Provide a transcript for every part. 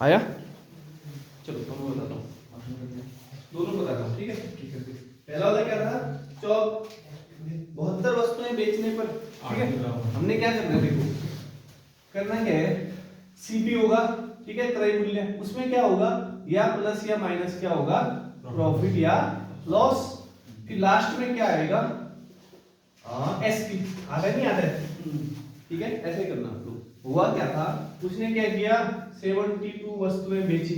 आया? चलो दोनों बताता हूँ, दोनों बताता हूँ, ठीक है। पहला वाला क्या था, 72 वस्तुएं बेचने पर, ठीक है। हमने क्या करना है, देखो करना क्या है, सीपी होगा, ठीक है, क्रय मूल्य, उसमें क्या होगा, या प्लस या माइनस क्या होगा, प्रॉफिट या लॉस, फिर लास्ट में क्या आएगा, एसपी। आता नहीं आता है, ठीक है, ऐसे करना। तो हुआ क्या था, उसने क्या किया, 72 वस्तुएं बेची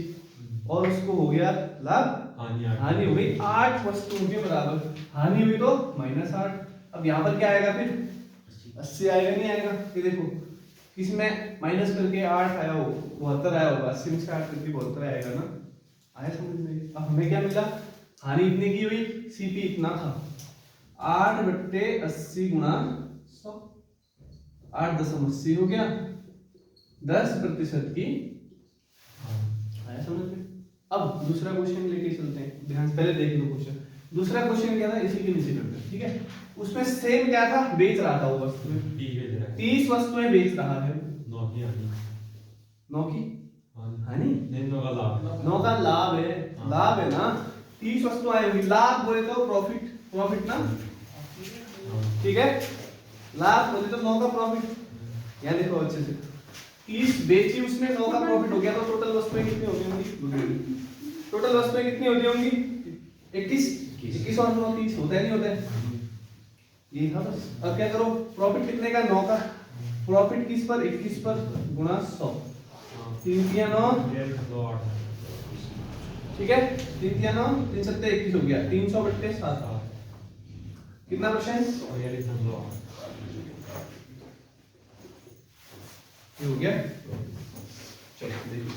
और उसको हो गया लाभ, हानि हो गई 8 वस्तुओं के बराबर, हानि हुई तो -8। अब यहाँ पर क्या आएगा, फिर 80 आएगा, नहीं आएगा, ये देखो किसमें माइनस करके 8 आया हो, 72 आया होगा, 80 में से 8 करके 72 आएगा ना, आया समझ में। अब हमें क्या मिला, हानि इतने की हुई, सीपी इतना था, 8/80 गुणा 100, 8.80 हो गया, 10% की, आया समझ में। अब दूसरा क्वेश्चन लेके चलते हैं, ध्यान से पहले देख लो क्वेश्चन। दूसरा क्वेश्चन क्या था, इसी के नीचे करते हैं, ठीक है। उसमें सेम क्या था, बेच रहा था वो वस्तुएं, 30 वस्तुएं बेच रहा है, 9 की हानि, 9 का लाभ है, लाभ है ना, 30 वस्तुएं हुई, लाभ बोले तो प्रॉफिट, प्रॉफिट ना, ठीक है, लाभ बोले तो 9 का प्रॉफिट। यहाँ देखो अच्छे से, 30 बेची उसने, 9 का प्रॉफिट हो गया, तो टोटल वस्तुएं कितनी होती होंगी, टोटल वस्तुएं कितनी होती होंगी, 21 और 9 30 होता है, नहीं होता है, ये था बस। अब क्या करो, प्रॉफिट कितने का, 9 का, प्रॉफिट किस पर, 21 पर, गुणा 100, 3 3 9, ठीक है, 3 3 9, 3 7 21 हो गया, 300/7, कितना परसेंट, ये हो गया। चलो देखिए,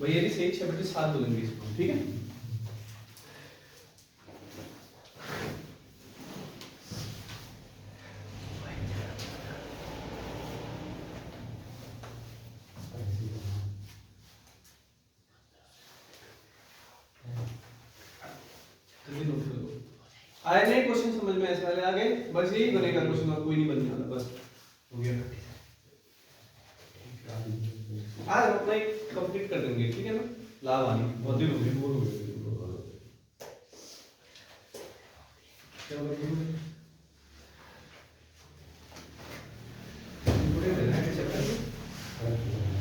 भैया जी सही 6/7 बोलेंगे इसको, ठीक है। आए नहीं क्वेश्चन समझ में, ऐसे वाले आ गए, बस यही बनेगा क्वेश्चन, और कोई नहीं बनने वाला, बस हो गया। आज अपना एक कंप्लीट कर देंगे, ठीक है ना, लाभ आनी बहुत दिन हो गए, बोर हो गए।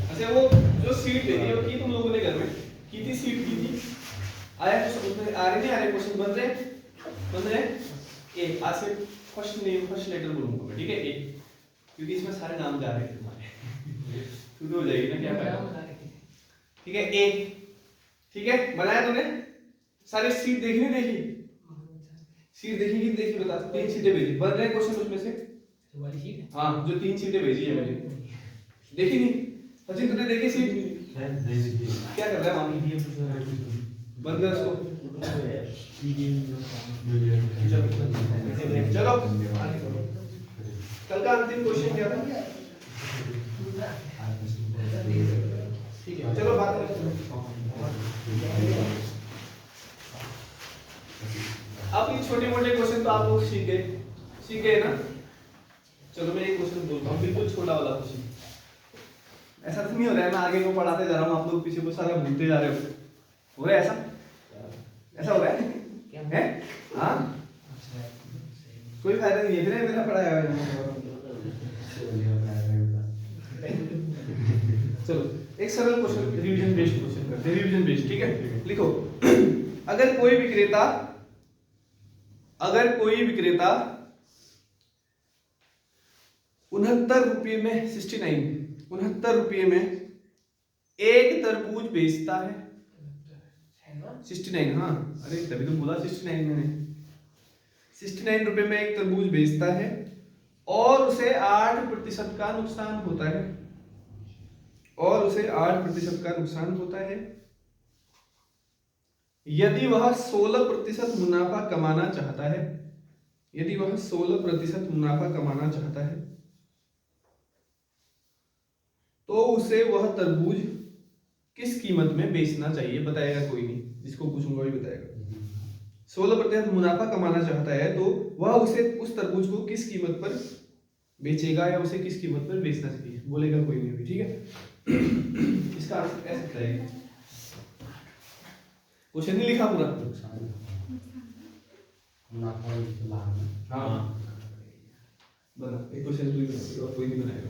अच्छा वो जो सीट लेनी है, वो की तुम लोगों ने घर में की थी, सीट की थी, आया कुछ उसमें, आ रहे नहीं आ रहे क्वेश्चन, बन रहे एक, आज से फर्स्ट नेम फर्स्ट लेटर बोलूंगा मैं, ठीक है, एक, क्योंकि इसमें सारे नाम जा रहे हैं तुम्हारे, शुरू हो जाएगी ना, क्या फायदा, ठीक है, एक, ठीक है, बनाया तूने, सारे सीट देखी नहीं देखी, सीट देखी कि देखी, बता, 3 सीटें भेजी, बन रहे क्वेश्चन उसमें से, हाँ जो 3 सीटें भेजी है मैंने, देखी नहीं, सचिन तुमने देखी सीट, क्या कर रहा है मामी, बंद कर उसको, चलो कल का अंतिम क्वेश्चन क्या था, ठीक है, चलो बात करते हैं। अब ये छोटे मोटे क्वेश्चन तो आप लोग सीख गए ना। चलो मैं एक क्वेश्चन बोलता हूँ, बिल्कुल छोटा वाला क्वेश्चन, ऐसा तो नहीं हो रहा है मैं आगे को पढ़ाते जा रहा हूँ, आप लोग पीछे को सारा भूलते जा रहे हो रहा है ऐसा, ऐसा हो रहा है, हाँ कोई फायदा नहीं है, फिर मेरा पढ़ाया है। चलो एक सरल क्वेश्चन, रिवीजन बेस्ड क्वेश्चन करते हैं, रिवीजन बेस्ड, ठीक है। लिखो, अगर कोई विक्रेता 69 रुपये में 69 रुपये में एक तरबूज बेचता है, 69, हाँ अरे तभी तो बोला 69 मैंने, 69 रुपये में एक तरबूज बेचता है और उसे 8% का नुकसान होता है, और उसे 8% का नुकसान होता है। यदि वह 16% मुनाफा कमाना चाहता है, यदि वह 16% मुनाफा कमाना चाहता है तो उसे वह तरबूज किस कीमत में बेचना चाहिए, बताएगा कोई नहीं, जिसको पूछूंगा वही बताएगा। 16% मुनाफा कमाना चाहता है तो वह उसे उस तरबूज को किस कीमत पर बेचेगा या उसे किस कीमत पर बेचना चाहिए, बोलेगा कोई नहीं भी, ठीक है। इसका आंसर क्या सकता है? क्वेश्चन नहीं लिखा पूरा? हाँ बना एक क्वेश्चन कोई बनाएगा और कोई नहीं बनाएगा।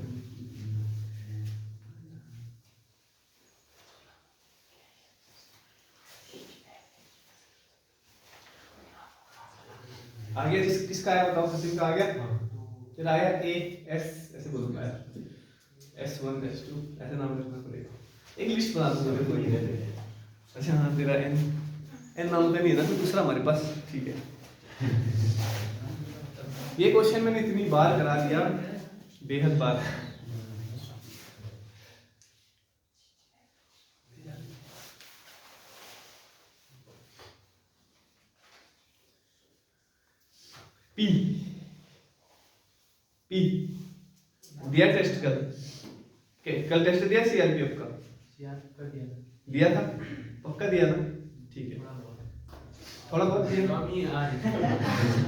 आ गया? किसका आया बताओ? सचिन का आ गया? फिर आया ए एस, ऐसे बोलूंगा यार, S1 S2 ऐसे नाम रखना पड़ेगा। एक लिस्ट बना दूंगा मैं, कोई नहीं। अच्छा हाँ तेरा एन नाम का नहीं है ना, तो दूसरा हमारे पास, ठीक है। ये क्वेश्चन मैंने इतनी बार करा दिया, बेहद बार। पी पी दिया टेस्ट कल? कल टेस्ट दिया सीआरपीएफ का? दिया था पक्का, दिया था, ठीक है। थोड़ा बहुत दिया।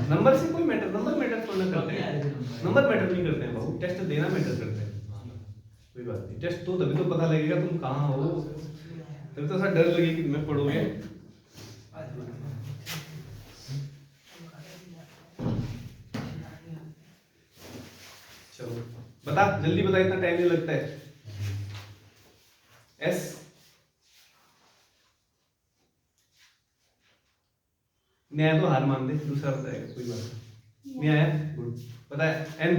नंबर से कोई मैटर, नंबर मैटर थोड़ा करते हैं, नंबर मैटर नहीं करते हैं बाबू, टेस्ट देना मैटर करते हैं। कोई बात नहीं, टेस्ट तो तभी तो पता लगेगा तुम कहाँ हो, तभी तो ऐसा डर लगे कि तुम्हें पढ़ोगे। चलो बता, जल्दी बता, इतना टाइम नहीं लगता है। एस नहीं तो हार मान दे, दूसरा बताएगा, कोई बात नहीं आया। गुड, पता है एन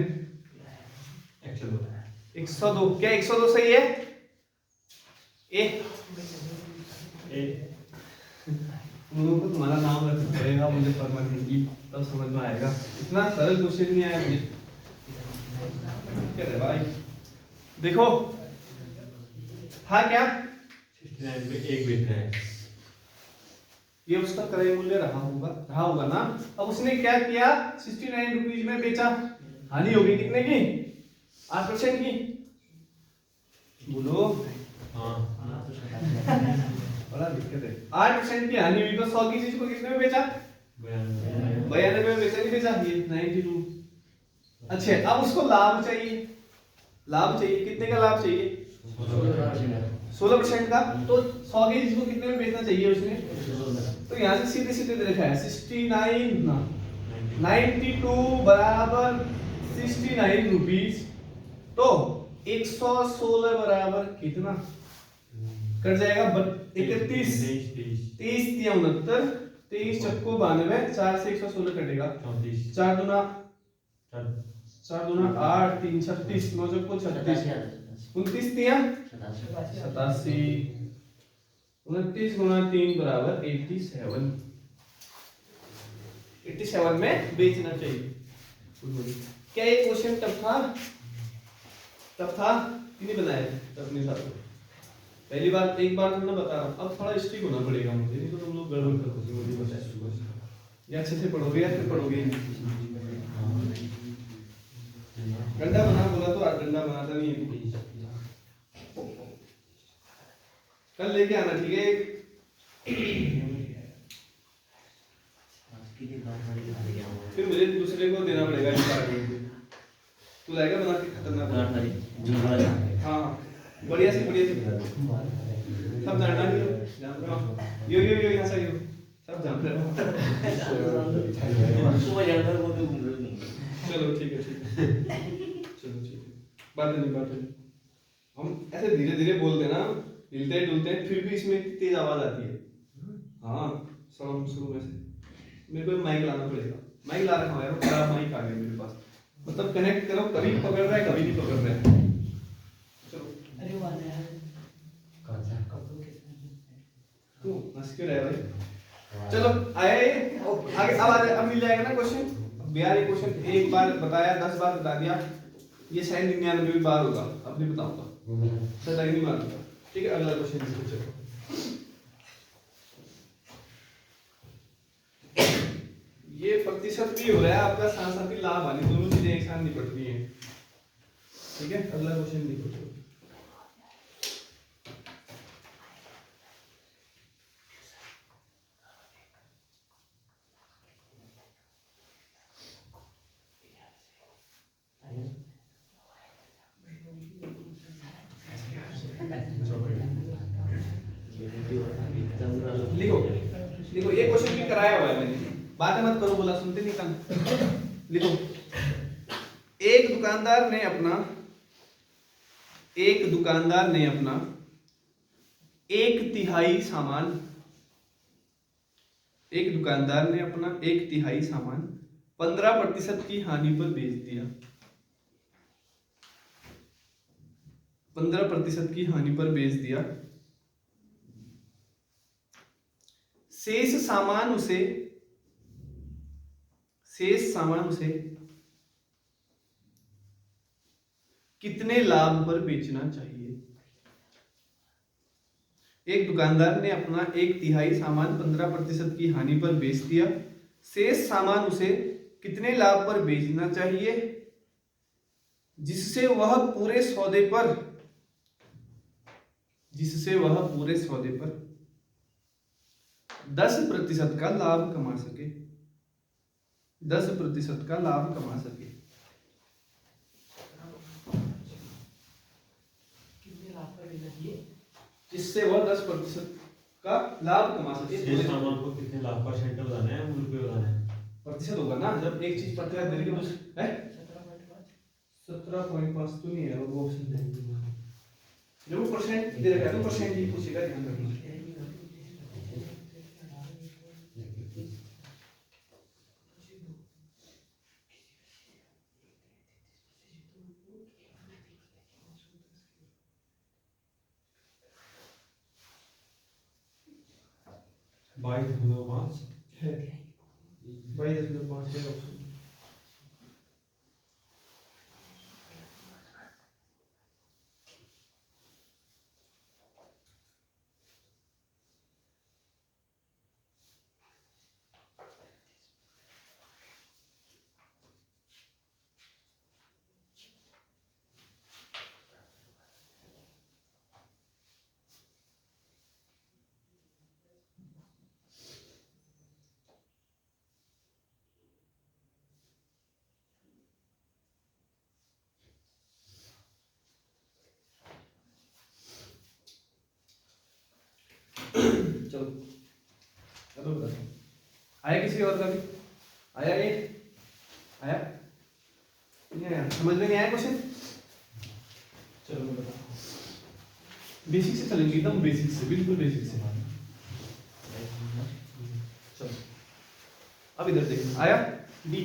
102, क्या 102 सही है? ए तुम लोगों को तुम्हारा नाम रखना पड़ेगा, मुझे फर्मा देगी तब समझ में आएगा। इतना सरल क्वेश्चन नहीं आया मुझे, क्या है भाई? देखो हाँ क्या 69 में एक बेच रहा है, ये उसका क्रय मूल्य रहा होगा ना। अब उसने क्या किया, 69 रुपीज में बेचा, हानि होगी कितने की? 8% की, बोलो। हाँ बड़ा दिक्कत है। 8% की हानि हुई तो 100 की चीज को कितने में बेचा? 92 में बेचा, नहीं बेचा? ये 92। अच्छा अब उसको लाभ चाहिए, लाभ चाहिए, कितने का लाभ चाहिए? 16% का। तो 100 की चीज को कितने में बेचना चाहिए उसने? तो यहाँ से सीधे सीधे देखा है 69 ना 92 बराबर 69 रुपीज, तो 116 बराबर कितना कट जाएगा? 31 30 या 69, 23 चक्को 92, 4 से 116 कटेगा, 4 दूना 8, 3 36, 9 चक्को 36, 29 दिया 87, 29 गुना 3 बराबर 87 में बेचना चाहिए। क्या ये क्वेश्चन टफ था? टफ था कि नहीं बनाया? टफ नहीं था। पहली बार एक बार तुमने बता रहा हूँ, अब थोड़ा स्ट्रिक होना पड़ेगा मुझे, नहीं तो तुम लोग गड़बड़ करोगे, मुझे पता है। या अच्छे से पढ़ोगे या फिर पढ़ोगे डंडा बना बोला तो आज डंडा बनाता नहीं है। कल लेके आना, ठीक है? फिर मुझे दूसरे को देना पड़ेगा, तू लाएगा बना के खतरनाक। हाँ बढ़िया से सब जानना नहीं, यो यहाँ से यो सब जान रहे हो। चलो ठीक है, चलो ठीक है, बात नहीं। हम ऐसे धीरे धीरे बोलते ना, हिलते डुलते हैं, फिर भी इसमें तेज आवाज आती है। हाँ शुरू में से मेरे को माइक लाना पड़ेगा, माइक ला रखा है, खराब माइक आ गया मेरे पास, मतलब कनेक्ट करो, कभी पकड़ रहा है कभी नहीं पकड़ रहा है। चलो अरे वाह यार तू हंस क्यों रहा है भाई? चलो आया ये, आगे अब मिल जाएगा ना क्वेश्चन। बिहार ये क्वेश्चन एक बार बताया, 10 बार बता दिया, ये शायद 99 बार होगा, अब नहीं बताऊंगा, शायद नहीं मानूंगा। ठीक है अगला क्वेश्चन चलो। ये प्रतिशत भी हो रहा है आपका, साथ साथ ही लाभ हानि दोनों चीजें एक साथ निपट रही हैं। ठीक है अगला क्वेश्चन देखो। बातें मत करो, बोला सुनते नहीं कान। लिखो, एक दुकानदार ने अपना 1/3 सामान 15% की हानि पर बेच दिया। 15% की हानि पर बेच दिया। शेष सामान उसे कितने लाभ पर बेचना चाहिए? एक दुकानदार ने अपना 1/3 सामान 15% की हानि पर बेच दिया। शेष सामान उसे कितने लाभ पर बेचना चाहिए जिससे वह पूरे सौदे पर 10% का लाभ कमा सके। 10% का लाभ कमा सके। जिससे वह 10% का लाभ कमा सके। शेष सामान को कितने लाभ परसेंट बताना है, रुपये बताना है? प्रतिशत होगा ना, जब एक चीज प्रतिशत दे रही है 17.5 तो नहीं है वो ऑप्शन है, जो परसेंट दे रखा है तो परसेंट ही पूछेगा, ध्यान रखना। बाई 2.5 है 22.5 है ऑप्शन। चलो अब बताओ, आया किसी और का भी? आया ये? आया नहीं आया? समझ में नहीं आया क्वेश्चन? चलो मैं बताता हूँ, बेसिक से चलेंगे, एकदम बेसिक से, बिल्कुल बेसिक से। चलो अब इधर देखना, आया डी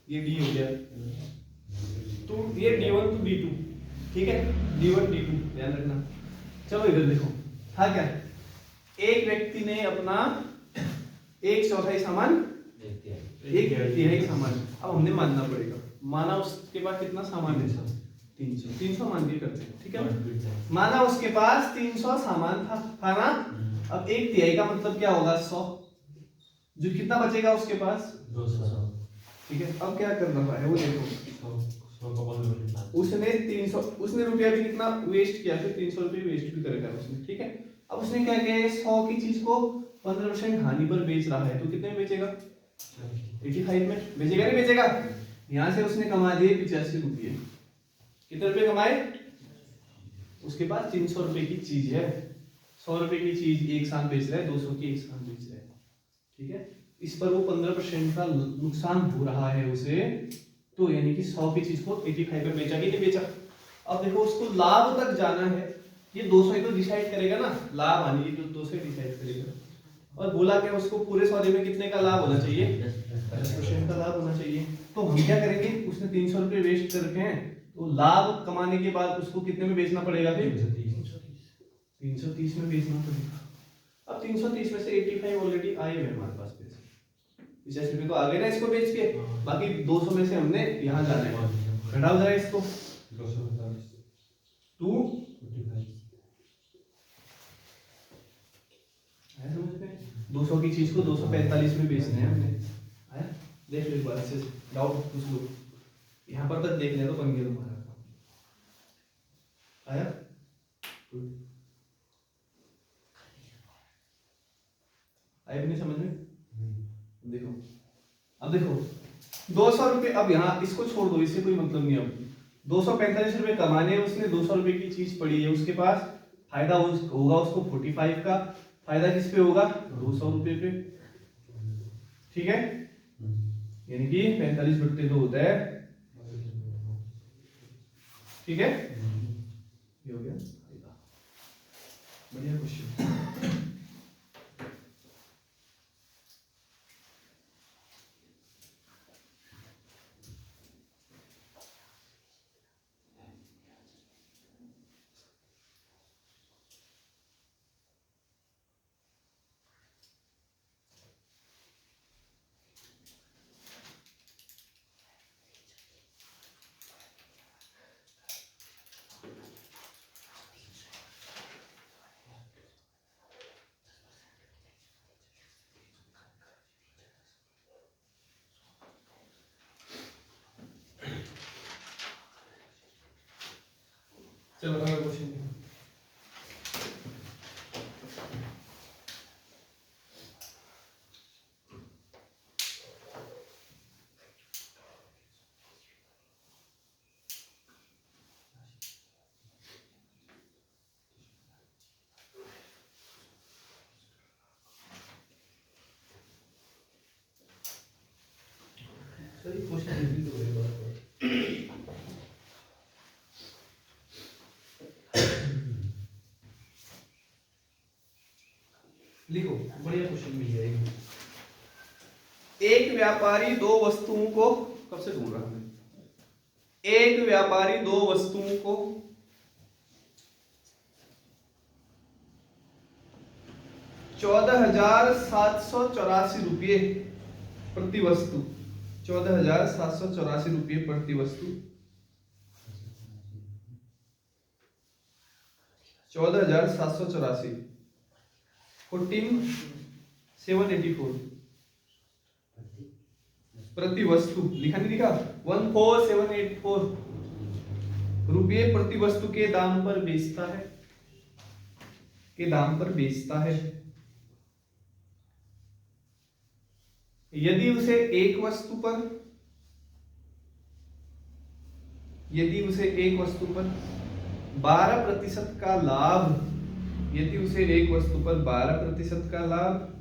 ये डी हो गया, तो ये D1 to D2, ठीक है, D1 D2 ध्यान रखना। चलो इधर देखो, था क्या, एक व्यक्ति ने अपना 1/4 सामान 1/3 सामान, अब हमने मानना पड़ेगा, माना उसके पास कितना सामान है? 300 मान के करते हैं, ठीक है। माना उसके पास 300 सामान था ना, अब 1/3 का मतलब क्या होगा? 100, जो कितना बचेगा उसके पास? 200। ठीक है, अब क्या कर रहा है वो देखो, उसने रुपया भी कितना वेस्ट किया, फिर 300 रुपये वेस्ट भी करेगा उसने, ठीक है। अब उसने क्या किया, 100 की चीज को 15% हानि पर बेच रहा है, तो कितने में बेचेगा? 85 में बेचेगा, नहीं बेचेगा? यहाँ से उसने कमा दिए 85 रुपये। कितने रुपए कमाए? उसके पास 300 रुपए की चीज है, 100 रुपए की चीज एक साथ बेच रहा है, 200 की एक साथ बेच रहा है, ठीक है। इस पर वो 15% का नुकसान हो रहा है उसे, तो यानी कि 100 की चीज को 85 पे बेचा कि नहीं बेचा। अब देखो उसको लाभ तक जाना है, ये 200 ही तो डिसाइड करेगा ना, लाभ हानि ये 200 ही डिसाइड करेगा। और बोला क्या, उसको पूरे सौदे में कितने का लाभ होना चाहिए? 10% का लाभ होना चाहिए। तो हम क्या करेंगे, उसने 300 रुपये वेस्ट कर रखे हैं, तो लाभ कमाने के बाद उसको कितने में बेचना पड़ेगा? फिर 330 में बेचना पड़ेगा। अब 330 में से 85 ऑलरेडी आए हुए हमारे पास पैसे, 50 रुपये तो आ गए ना इसको बेच के, बाकी 200 में से हमने यहाँ जाना है, घटाओ जरा इसको, 200 की चीज को 245 में बेचना है हमने, आया? देख लो एक बार से, डाउट पूछ लो, यहाँ पर तक देख लिया तो बन गया तुम्हारा काम, आया? आया भी नहीं समझ में? देखो अब देखो 200 रुपये, अब यहाँ इसको छोड़ दो, इससे कोई मतलब नहीं। अब 245 रुपये कमाने, उसने 200 रुपये की चीज पड़ी है उसके पास, फायदा होगा उसको 45 का, फायदा किस पे होगा 200 रुपये पे, ठीक है, यानी कि 45/2 होता है, ठीक है, ये हो गया, बढ़िया क्वेश्चन। चलो अगला क्वेश्चन देखो। सही क्वेश्चन रिपीट हो रही है। लिखो, बढ़िया क्वेश्चन मिल जाएगी। एक व्यापारी दो वस्तुओं को, कब से ढूंढ रहा हूं, एक व्यापारी दो वस्तुओं को 14,784 रुपये प्रति वस्तु, 14,784 रुपये प्रति वस्तु, 14,784 14,784 प्रति वस्तु, लिखा नहीं लिखा, 14,784 रुपये प्रति वस्तु के दाम पर बेचता है, के दाम पर बेचता है। यदि उसे एक वस्तु पर, यदि उसे एक वस्तु पर 12% का लाभ, यदि उसे एक वस्तु पर 12% का लाभ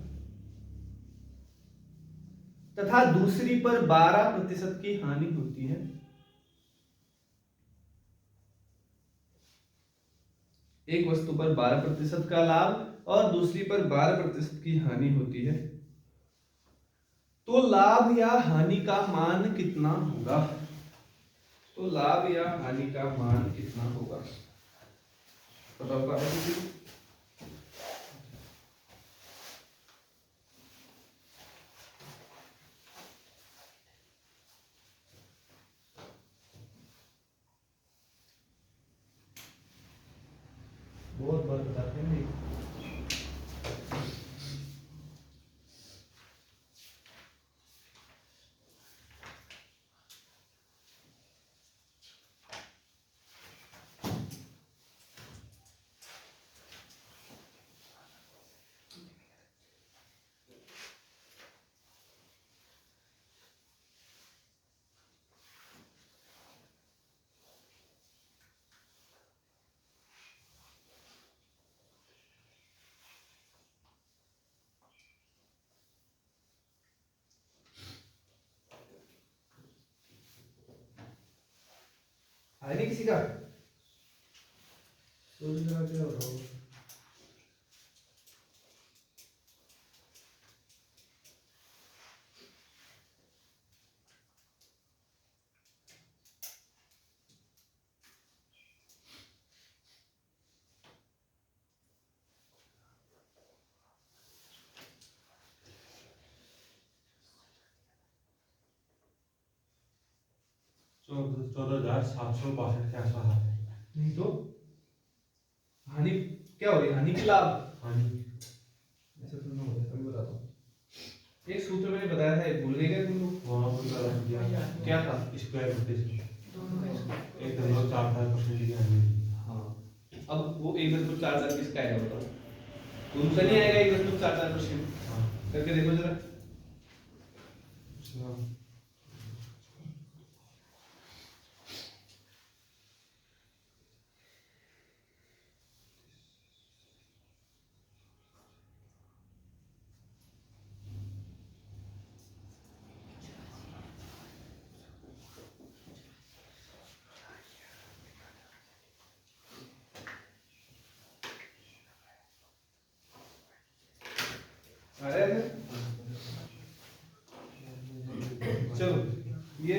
तथा दूसरी पर 12% की हानि होती है, एक वस्तु पर 12% का लाभ और दूसरी पर 12% की हानि होती है, तो लाभ या हानि का मान कितना होगा, तो लाभ या हानि का मान कितना होगा, बताओ क्या है? बहुत बार बताते हैं। है नहीं किसी का, सोच रहा क्या हो रहा होगा। तो 14,762 के आसपास आते हैं। नहीं तो हानि क्या हो रही है, हानि की लाभ, हानि ऐसा तो ना हो जाए, अभी बताता हूँ। एक सूत्र मैंने बताया था, भूल गए क्या तुम लोग, वहाँ पर गलत किया, क्या था, स्क्वायर रूट से 1.44% की हानि हुई। हाँ, अब वो 1.44 किसका आएगा बताओ, उनका नहीं आएगा 1.44%, हाँ करके देखो जरा। अच्छा, चलो ये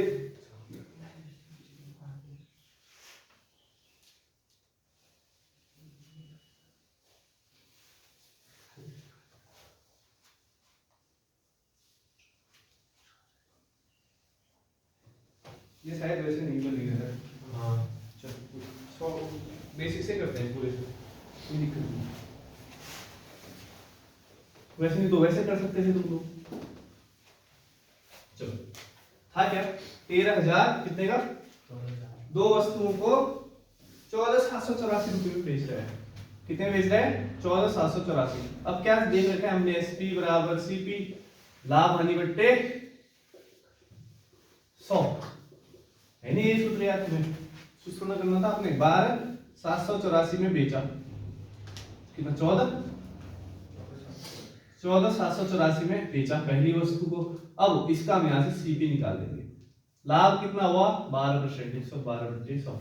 शायद वैसे नहीं बनेगा। हाँ चलो सो बेसिक से करते हैं पूरे से, कोई दिक्कत नहीं। वैसे नहीं तो वैसे कर सकते थे तुम लोग। चलो था क्या 13,000 कितने का, दो वस्तुओं को 14,784 रुपए में बेच रहा है। कितने बेच रहा है 14,784। अब क्या देख रखा है हमने, एसपी बराबर सीपी लाभ हानि बट्टे 100 है नहीं, ये सूत्र याद तुम्हें सुना करना था आपने। 12,784 में बेचा, कितना 14,784 में बेचा पहली वस्तु को। अब इसका हम यहां से सीपी निकाल देंगे। लाभ कितना हुआ 12%, 112/100।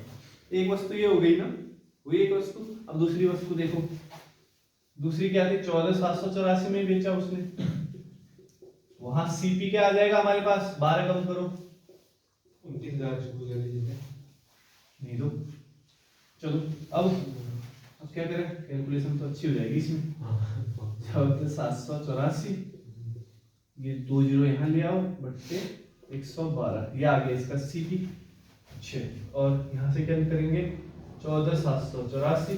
एक वस्तु ये हो गई ना, वही एक वस्तु। अब दूसरी वस्तु देखो, दूसरी क्या थी 14,784 में बेचा उसने, वहां सीपी क्या आ जाएगा हमारे पास, 12 कम करो 29,000 नहीं दो। चलो अब क्या करें, कैलकुलेशन तो अच्छी हो जाएगी इसमें। 14,784 ये 2 जीरो यहाँ ले आओ बट्टे 112, ये आ गया इसका सीपी 6। और यहाँ से क्या करेंगे 14,784,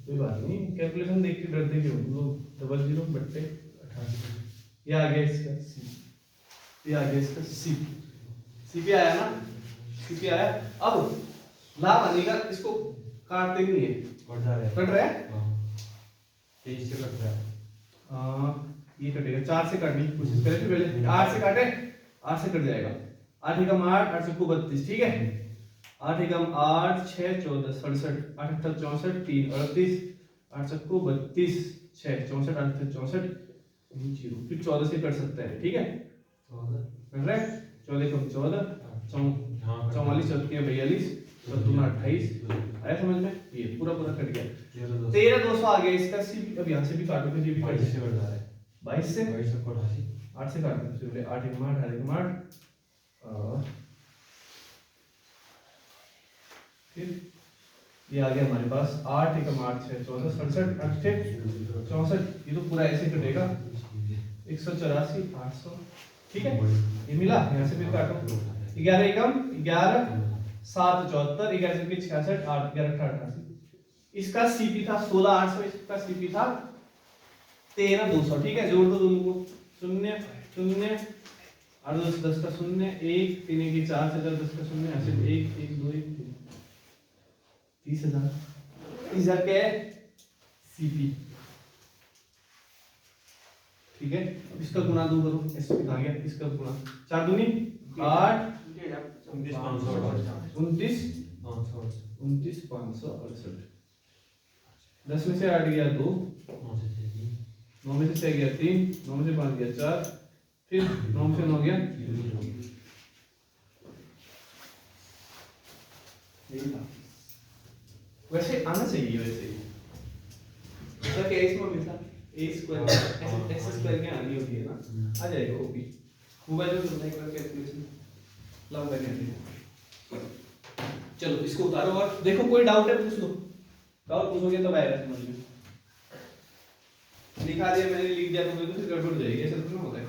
कोई बात नहीं, कैलकुलेशन देख के डरते क्यों लोग, 00 बट्टे 88, ये आ गया इसका सीपी, ये आ गया इसका सीपी। सीपी आया ना, सीपी आया। अब लाभ आने का इसको काटते नहीं है, कट रहा है। तेईस से कट रहा है। ये कटेगा 4 से काटने की कोशिश करें, पहले 8 से काटे, 8 से कट जाएगा। 8 एकम 8, 8 चौको 32, ठीक है। 8 एकम 8, 6 14 67, 8 अट्ठा 64, 3 38, 8 चौको 32, 6 64, 8 64 0, फिर 14 से कट सकता है, ठीक है। 14 कट रहा है, 14 एकम 14, 44 चौके 42, 28, आया समझ में, ये पूरा पूरा कट गया। 13,200 आ गया इसका सीपी। अब यहाँ से भी काटो, फिर ये भी कट 22 से कट रहा है। 22 से 22 से 88, 8 से काटो, फिर 8 एकम 8, 8 एकम 8, फिर ये आ गया हमारे पास 8 एकम 8, 6 14 67, 8 64, ये तो पूरा ऐसे कटेगा 184, 800, ठीक है। ये मिला, यहाँ से फिर काटो 11 एकम 11, 7 74, 11 से 66, 8 11 88। इसका सीपी था 16,800, इसका सीपी था 13,200, ठीक है। जोड़ दो दोनों को, 0 0 8 10 10 का 0 1 3 1 4 से 10 का 0 ऐसे 1 1 2 1 30,000। 30,000 क्या है सीपी, ठीक है। अब इसका गुणा 2 करो, एसपी कहां गया, इसका गुणा 4 दूनी 8 29 568। 10 में से 8 गया 2, 9 में से 6 गया 3, 9 में से 5 गया 4, फिर 9 में से 9 गया, यही था। वैसे आना चाहिए, वैसे मतलब क्या इसमें हमेशा a स्क्वायर x स्क्वायर की आनी होती है ना, आ जाएगा वो भी। मोबाइल में तुमने एक बार कैलकुलेशन लाओ करके आती है। चलो इसको उतारो और देखो, कोई डाउट है पूछ लो, डाउट पूछोगे तब आएगा समझ में। लिखा दिया मैंने, लिख दिया तुमने तो फिर गड़बड़ हो जाएगी, ऐसा तो नहीं होता है।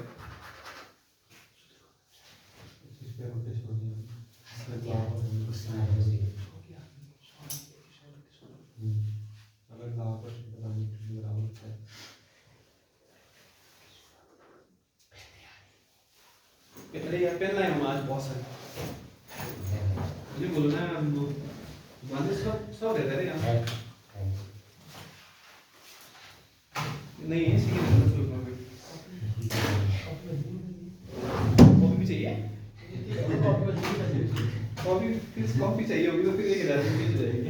अरे यार पेन लाए हम आज बहुत सारे, मुझे बोलो ना हम लोग माने सब रहता है यार, नहीं है सीखने में शुरू में कॉफी भी चाहिए, कॉफी चाहिए होगी तो फिर 1,000 रुपये की जाएगी।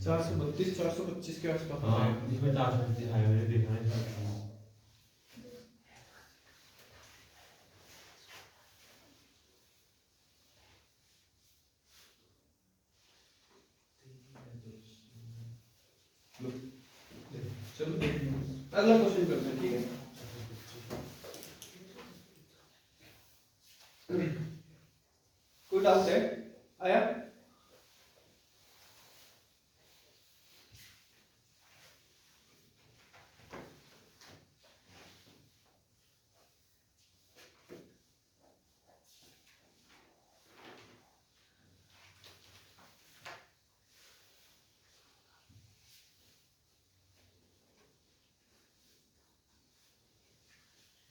चार 432 425 के आसपास। हाँ इसमें 435 आए, मैंने देखा है। अगला क्वेश्चन करते हैं, ठीक है। कोई डाउट है? आया?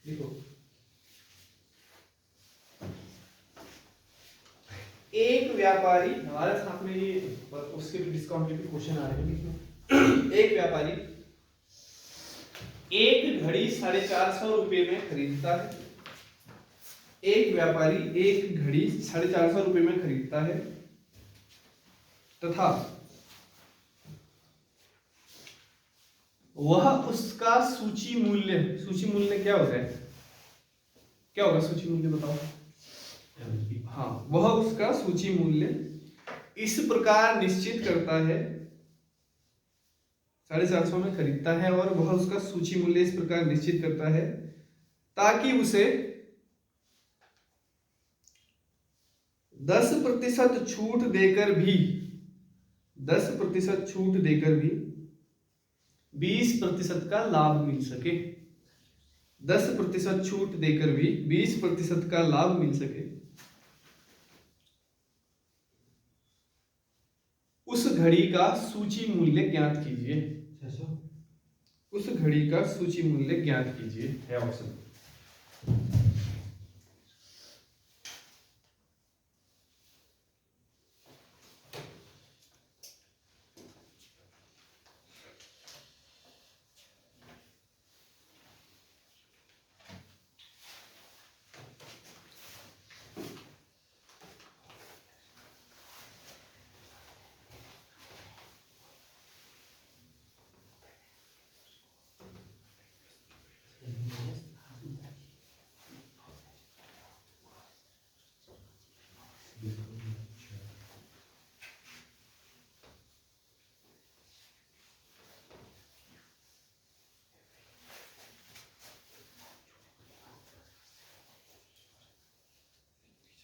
देखो, एक व्यापारी, हमारे साथ में ये उसके भी डिस्काउंट के भी क्वेश्चन आ रहे हैं। एक व्यापारी एक घड़ी 450 रुपए में खरीदता है। एक व्यापारी एक घड़ी 450 रुपए में खरीदता है तथा वह उसका सूची मूल्य क्या होता है? क्या होगा सूची मूल्य, बताओ। हाँ, वह उसका सूची मूल्य इस प्रकार निश्चित करता है, 450 में खरीदता है और वह उसका सूची मूल्य इस प्रकार निश्चित करता है ताकि उसे 10% छूट देकर भी 20% का लाभ मिल सके। 10% छूट देकर भी 20% का लाभ मिल सके। उस घड़ी का सूची मूल्य ज्ञात कीजिए। उस घड़ी का सूची मूल्य ज्ञात कीजिए है ऑप्शन।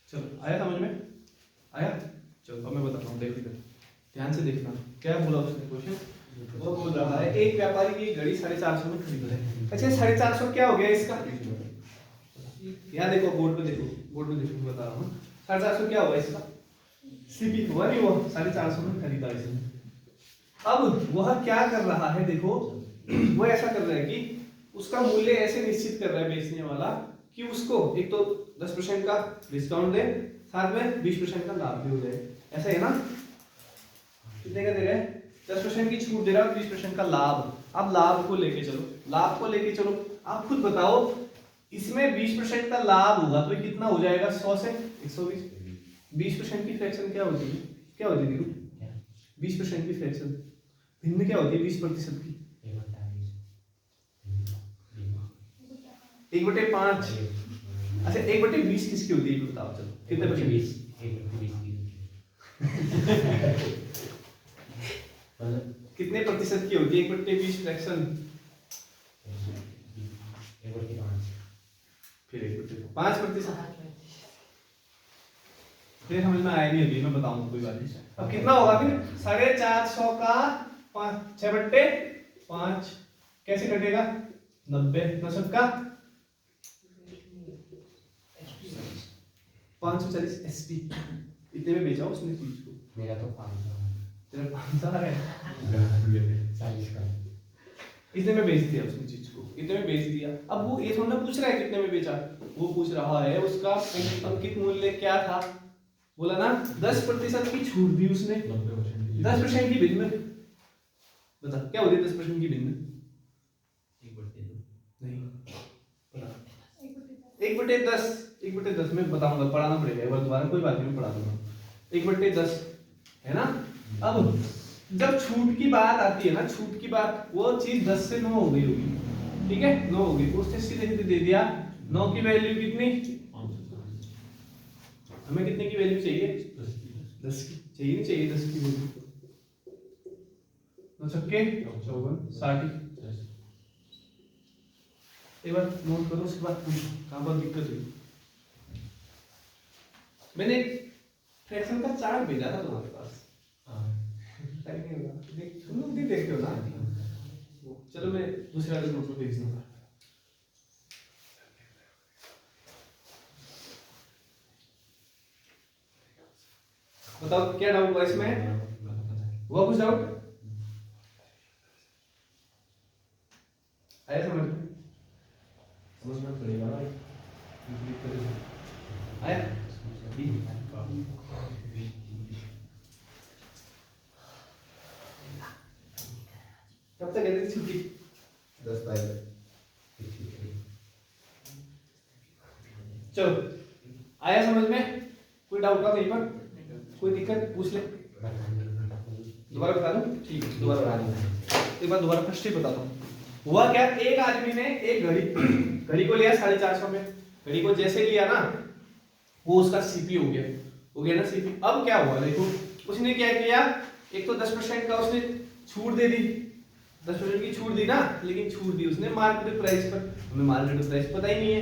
चलो, आया समझ में? आया? चलो अब मैं बताता हूँ, देखो इधर ध्यान से देखना। क्या बोला उसने क्वेश्चन? वो बोल रहा है एक व्यापारी की घड़ी 450 में खरीद रहा है। अच्छा, 450 क्या हो गया इसका? यहाँ देखो, बोर्ड पे देखो, बता रहा हूँ। 450 क्या हुआ इसका? सीपी हुआ नहीं, वो 450 में खरीदा इसने। अब वह क्या कर रहा है, देखो वो ऐसा कर रहा है कि उसका मूल्य ऐसे निश्चित कर रहा है बेचने वाला कि उसको एक तो 10% का डिस्काउंट दे, साथ में 20% का लाभ भी हो जाए। ऐसा है ना? कितने का दे रहा है? 10% की छूट दे रहा है, 20% का लाभ। अब लाभ को लेके चलो, आप खुद बताओ, इसमें 20% का लाभ होगा तो कितना हो जाएगा? 100 से 120। 20% की फ्रैक्शन क्या होती है? 20% की फ्रैक्शन भिन्न क्या होती है? 20% की 1/5। अच्छा, 1/20 किसकी होती है बताओ, चलो कितने परसेंट? 20 कितने प्रतिशत की होती है 1/20 फ्रैक्शन? फिर 5%। फिर समझ में आया नहीं, अभी मैं बताऊंगा, कोई बात नहीं। अब कितना होगा फिर? 450 का 6/5 कैसे कटेगा? 90 दशक का 540 एसपी। इतने में बेचा उसने चीज को। मेरा तो 500 तेरा 500 है, 40 का। इतने में बेच दिया उसने चीज को, इतने में बेच दिया। अब वो ये थोड़ा पूछ रहा है कितने में बेचा, वो पूछ रहा है उसका अंकित मूल्य क्या था। बोला ना 10% की छूट दी उसने, 10% की भिन्न। बता क्या होती है 10% की भिन्न? नहीं पता। 1/10 में बताऊंगा, पढ़ाना पड़ेगा एक बार दोबारा, कोई बात नहीं मैं पढ़ा दूंगा। 1/10 है ना। अब जब छूट की बात आती है ना, छूट की बात, वो चीज 10 से 9 हो गई होगी, ठीक है 9 हो गई, उसने सीधे सीधे दे दिया 9 की वैल्यू कितनी? हमें कितने की वैल्यू चाहिए? 10 की चाहिए, नहीं चाहिए 10 की वैल्यू? 9 छक्के 54 60 एक बार नोट करो, उसके बाद पूछो कहाँ पर दिक्कत हुई। मैंने फ्रैक्शन का चार्ट भेजा था तुम्हारे पास, नहीं होगा, तुम लोग नहीं देखते हो ना। चलो मैं दूसरे वाले नोट भेज दूंगा। बताओ क्या डाउट हुआ इसमें, हुआ कुछ डाउट आया समझ में? समझना पड़ेगा भाई, आया? कब तक कहते छुट्टी? 10 तारीख। चलो आया समझ में? कोई डाउट का कहीं पर, कोई दिक्कत पूछ ले, दोबारा बता दूं? ठीक है दोबारा बता दूं, एक बार दोबारा फर्स्ट ही बताता हूँ। हुआ क्या, एक आदमी ने एक घड़ी को लिया 450 में, घड़ी को जैसे लिया ना वो उसका सीपी हो गया ना सीपी। अब क्या हुआ देखो, उसने क्या किया, एक तो 10% का उसने छूट दे दी, 10% की छूट दी ना, लेकिन छूट दी उसने मार्केट प्राइस पर, हमें मार्केट प्राइस पता ही नहीं है,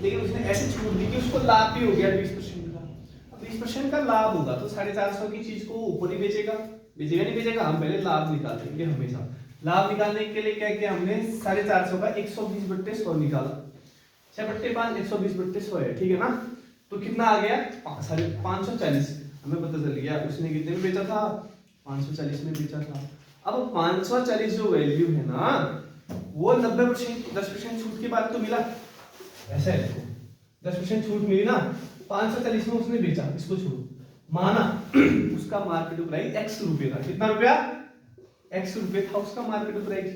लेकिन उसने ऐसे छूट दी कि उसको लाभ भी हो गया 20% का। अब 20% का लाभ होगा तो 450 की चीज को ऊपर ही बेचेगा नहीं बेचेगा, हम पहले लाभ निकालेंगे हमेशा। लाभ निकालने के लिए क्या किया हमने, 450 का 120/100 निकाला, 6/5 120/100 है, ठीक है ना। तो कितना आ गया, 540, हमें पता चल गया उसने कितने में बेचा था, 540 में बेचा था। अब 540 जो वैल्यू है ना वो 90% 10% छूट के बाद तो मिला, ऐसा है देखो 10% छूट मिली ना, 540 में उसने बेचा, इसको छोड़ो, माना उसका मार्केट प्राइस x रुपए था, कितना रुपया, x रुपए था उसका मार्केट प्राइस।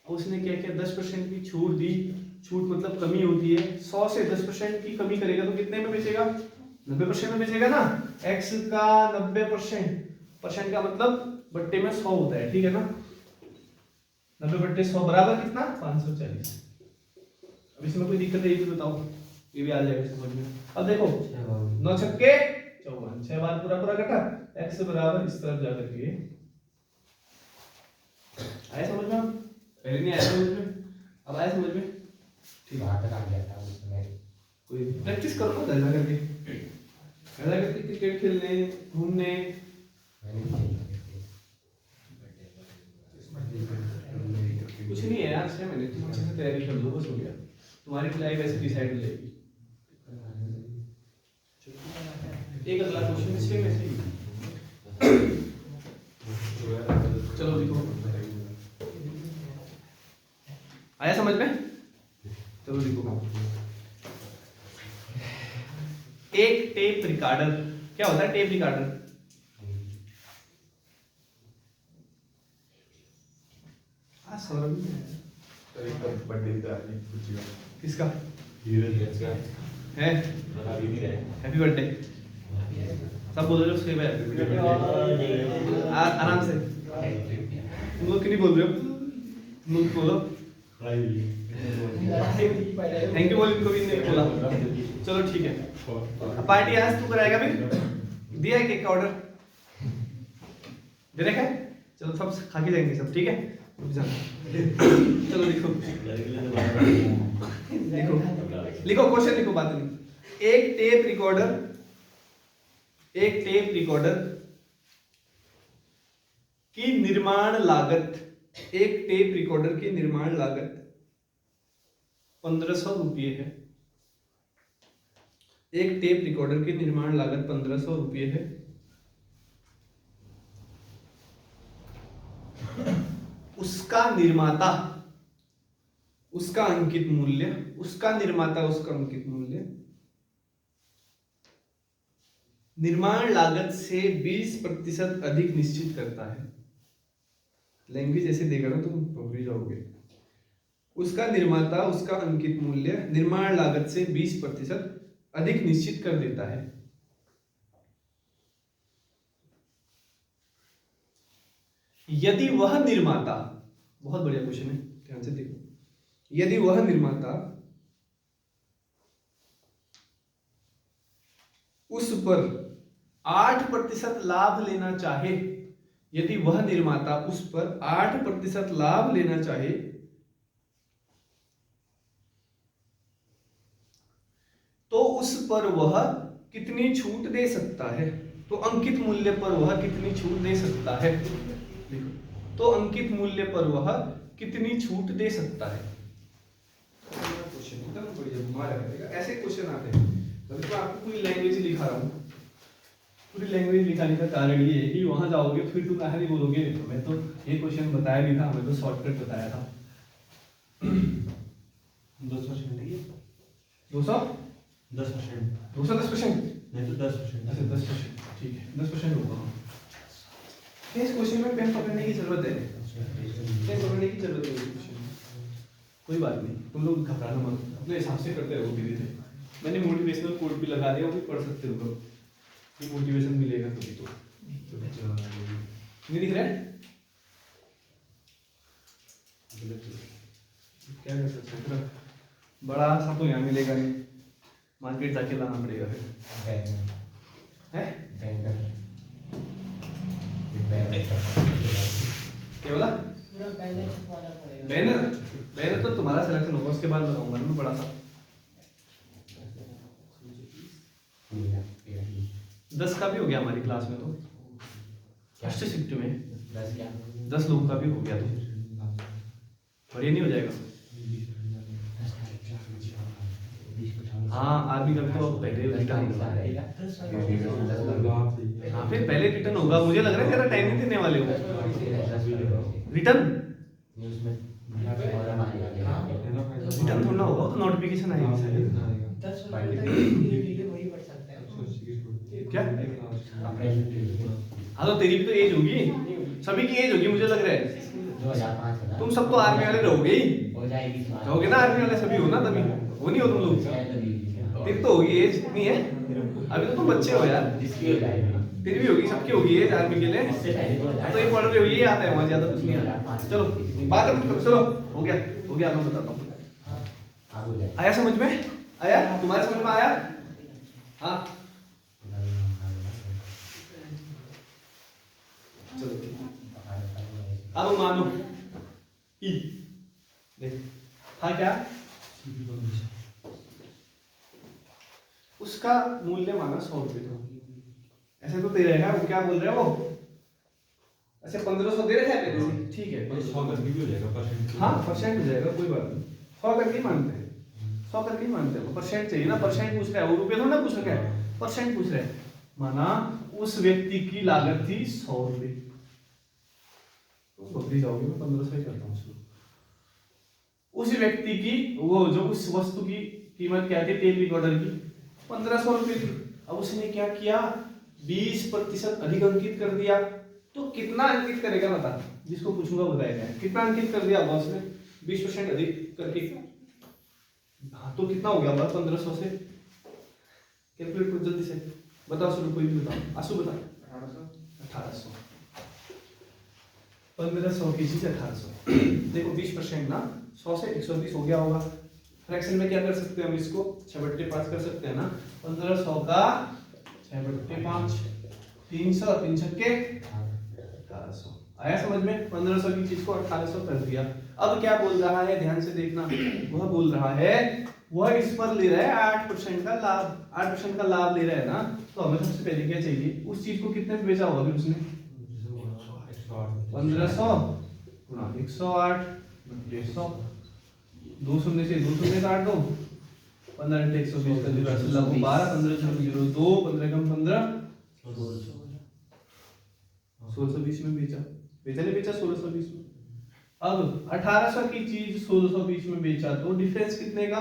उसने क्या किया, 10% की छूट दी, छूट मतलब कमी होती है, 100 से 10% की कमी करेगा तो कितने में बेचेगा, 90% में बेचेगा ना। x का 90% का मतलब बट्टे में 100 होता है, ठीक है ना, 90/100 बराबर कितना, 540। अब इसमें कोई दिक्कत है ये भी बताओ, ये भी आ जाएगा समझ में। अब देखो 9 छक्के 54, 6 बार पूरा पूरा कटा, x बराबर इस तरफ जाकर के आया समझ में, पहले नहीं आया समझ में, अब आया समझ में, ठीक वहां तक आ गया था उसमें। कोई प्रैक्टिस करो ना घर जाकर के, घर जाकर के क्रिकेट खेलने घूमने, कुछ नहीं है यार, 6 महीने तुम अच्छे से तैयारी कर लो, बस हो गया, तुम्हारी लाइफ ऐसे डिसाइड हो जाएगी। एक अगला क्वेश्चन 6 में से ही। चलो देखो आया समझ में, चलो देखो, एक टेप रिकॉर्डर, क्या होता है टेप रिकॉर्डर, किसका है, हैप्पी बर्थडे सब बोल रहे हो, सेव है आराम से, तुम लोग क्यों नहीं बोल रहे हो, तुम लोग बोलो थैंक यू बोल, इनको भी नहीं बोला। चलो ठीक है, पार्टी आज तू कराएगा, फिर दिया है केक का ऑर्डर, दे रखा है, चलो सब खा के जाएंगे सब, ठीक है। चलो लिखो लिखो लिखो क्वेश्चन लिखो, बात नहीं। एक टेप रिकॉर्डर की निर्माण लागत, एक टेप रिकॉर्डर की निर्माण लागत 1500 रुपये है, एक टेप रिकॉर्डर की निर्माण लागत 1500 रुपये है। उसका निर्माता, उसका अंकित मूल्य, उसका निर्माता उसका अंकित मूल्य निर्माण लागत से 20% अधिक निश्चित करता है। लैंग्वेज ऐसे देगा ना तुम भूल जाओगे। उसका निर्माता उसका अंकित मूल्य निर्माण लागत से 20% अधिक निश्चित कर देता है। यदि वह निर्माता, बहुत बढ़िया क्वेश्चन है, ध्यान से देखो, यदि वह निर्माता उस पर 8% लाभ लेना चाहे, यदि वह निर्माता उस पर 8% लाभ लेना चाहे तो उस पर वह कितनी छूट दे सकता है। तो अंकित मूल्य पर वह कितनी छूट दे सकता है। देखो, तो अंकित मूल्य पर वह कितनी छूट दे सकता है। क्वेश्चन एकदम बढ़िया घुमा रहेगा, ऐसे क्वेश्चन आते हैं। मतलब मैं आपको पूरी लैंग्वेज लिखा रहा हूँ। पूरी लैंग्वेज लिखाने का कारण ये है कि वहां जाओगे फिर तुम कहानी बोलोगे मैं तो ये क्वेश्चन बताया नहीं था, मैं तो शॉर्टकट बताया था। 10% है 210%। 10%। नहीं तो 10%। अच्छा 10%, ठीक है 10% होगा। इस क्वेश्चन में पेन पकड़ने की जरूरत है, पेन पकड़ने की जरूरत है इस क्वेश्चन में। कोई बात नहीं, तुम लोग घबराना मत, अपने हिसाब से करते रहो धीरे धीरे। मैंने मोटिवेशनल कोट भी लगा दिया, वो भी पढ़ सकते हो लोग, मोटिवेशन मिलेगा कभी तो। नहीं दिख रहा है क्या कर सकते हैं, बड़ा सा तो यहाँ मिलेगा नहीं, मार्केट जाके लाना पड़ेगा फिर है। क्या बोला? बैनर बैनर तो तुम्हारा सिलेक्शन होगा, उसके बाद बताऊंगा ना मैं बड़ा सा। 10 का भी हो गया हमारी क्लास में तो, फर्स्ट शिफ्ट में 10 लोगों का भी हो गया तो, और ये नहीं हो जाएगा। हाँ आर्मी का भी तो पहले रिटर्न होगा। हाँ फिर पहले रिटर्न होगा, मुझे लग रहा है तेरा टाइम नहीं देने वाले हो रिटर्न। रिटर्न थोड़ा होगा तो नोटिफिकेशन आएगी क्या। हाँ तो तेरी भी तो एज होगी, सभी की एज होगी मुझे लग रहा है। तुम सब तो आर्मी वाले रहोगे ही, रहोगे ना आर्मी वाले सभी हो ना, तभी वो नहीं हो तुम लोग। तेरी तो होगी एज, नहीं है अभी तो तुम बच्चे हो यार, तेरी भी होगी, सबकी होगी एज आर्मी के लिए। तो ये पढ़ रहे हो, ये आता है वहाँ, ज्यादा कुछ नहीं आता। चलो बात अब चलो हो गया हो गया, मैं बताता हूँ। आया समझ में, आया तुम्हारे समझ में आया। हाँ चलो अब मानो ई देख हाँ क्या उसका मूल्य माना 100 रुपये था, ऐसे तो दे रहे हैं वो, क्या बोल रहे हो वो, अच्छा 1500 दे रहे हैं पहले से, ठीक है 100 करके भी हो जाएगा परसेंट। हाँ परसेंट हो जाएगा कोई बात नहीं, 100 करके ही मानते हैं, 100 करके ही मानते हैं, परसेंट चाहिए ना, परसेंट पूछ रहा है वो, रुपये थोड़ा ना पूछ रहा है, परसेंट पूछ रहे हैं। माना उस व्यक्ति की लागत थी 100 रुपये, तुम बदली जाओगे, मैं 1500 ही करता हूँ उसको। उस व्यक्ति की वो जो उस वस्तु की कीमत क्या थी टेप रिकॉर्डर की 1500 रुपये थी, अब उसने क्या किया 20% अधिक अंकित कर दिया, तो कितना अंकित करेगा बता, जिसको पूछूंगा बताएगा कितना अंकित कर दिया बॉस ने 20% अधिक करके। हाँ तो कितना हो गया बात 1500 से, कैलकुलेट करो जल्दी से बताओ, शुरू कोई भी बताओ, आंसू बता 1800, 1500 की चीज 1800। देखो 20% ना 100 से 120 हो गया होगा, फ्रैक्शन में क्या कर सकते हैं हम इसको 6/5 कर सकते हैं ना, 1500 का 6/5 300 3 छक्के 1800 आया समझ में। 1500 की चीज को 1800 कर दिया। अब क्या बोल रहा है ध्यान से देखना, वह बोल रहा है वह इस पर ले रहा है 8% का लाभ, 8% का लाभ ले रहा है ना, तो हमें सबसे पहले क्या चाहिए, उस चीज को कितने में बेचा होगा फिर उसने 1500 गुणा 108 100, 2 शून्य से 2 शून्य काट दो, 15 × 120 का 0 लगभग 12, 15 0 2, 15 कम 15 1620 में बेचा, बेचा नहीं बेचा 1620 में। अब 1800 की चीज 1620 में बेचा तो डिफरेंस कितने का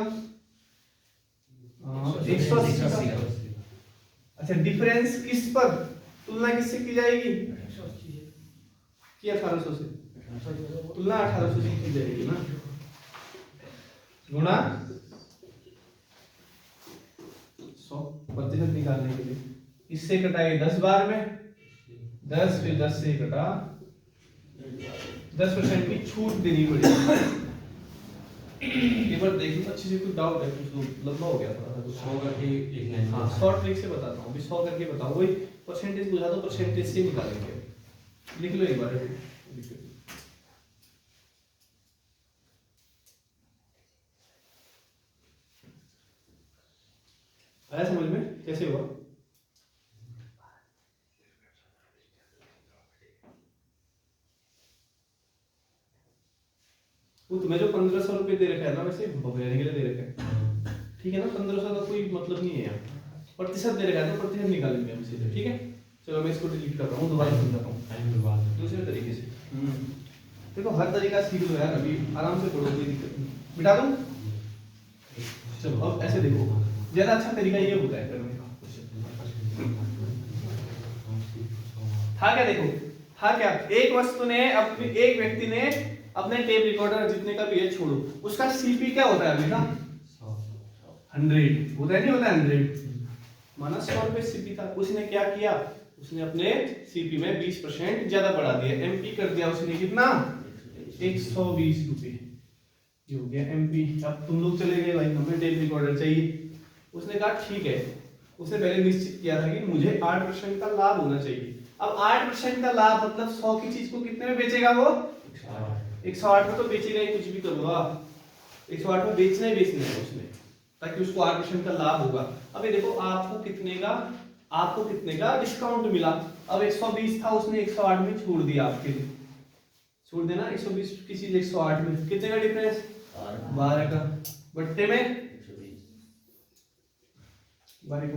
180। अच्छा डिफरेंस किस पर, तुलना किससे की जाएगी कि 1800 से, तुलना 1800 से की जाएगी ना, गुणा 100% निकालने के लिए इससे कटाए 10 बार में 10, फिर 10 से कटा 10% की छूट देनी पड़ेगी। एक बार देखो अच्छे से, कुछ डाउट है कुछ लंबा हो गया थोड़ा सा कुछ, 100 करके एक लाइन। हाँ शॉर्ट ट्रिक से बताता हूँ, अभी 100 करके बताओ, वही परसेंटेज बुझा दो, परसेंटेज से निकालेंगे, लिख लो एक बार लिख लो। आया समझ में कैसे हुआ? वो तुम्हें जो 1500 रुपये दे रखा है ना, वैसे भगाने के लिए दे रखा है, ठीक है ना? 1500 का कोई मतलब नहीं है यहाँ, प्रतिशत दे रखा है तो प्रतिशत निकालेंगे हम सीधे, ठीक है? चलो मैं इसको डिलीट कर रहा हूँ, दोबारा समझाता हूँ दूसरे तरीके से। देखो हर तरीका सीख लो यार, अभी आराम से पढ़ो, कोई दिक्कत नहीं। मिटा दूँ? चलो अब ऐसे देखो, ज्यादा अच्छा तरीका ये होता है करने का। था क्या, देखो था क्या, एक वस्तु ने अपनी, एक व्यक्ति ने अपने टेप रिकॉर्डर जितने का भी है छोड़ो, उसका सीपी क्या होता है अभी ना? 100 होता है, नहीं होता है 100 माना 100 रुपए सीपी था, उसने क्या किया, उसने अपने सीपी में 20% ज्यादा बढ़ा दिया, एमपी कर दिया उसने, कितना? 120 रुपए, ये हो गया एमपी। अब तुम लोग चले गए भाई, हमें टेप रिकॉर्डर चाहिए, उसने कहा ठीक है, उसने पहले निश्चित किया था कि मुझे 8% का लाभ होना चाहिए। अब 8% का लाभ मतलब 100 की चीज को कितने में बेचेगा वो? 108 में तो बेचेगा ही, कुछ भी करो आप 108 में बेचना ही बेचना है उसने, ताकि उसको 8% का लाभ होगा। अब ये देखो आपको कितने का डिस्काउंट मिला। अब 120 था, उसने 108 में छोड़ दिया, आपके लिए छोड़ देना। 120 की चीज 108 में, कितने का डिफरेंस? 12 का, बट्टे में 12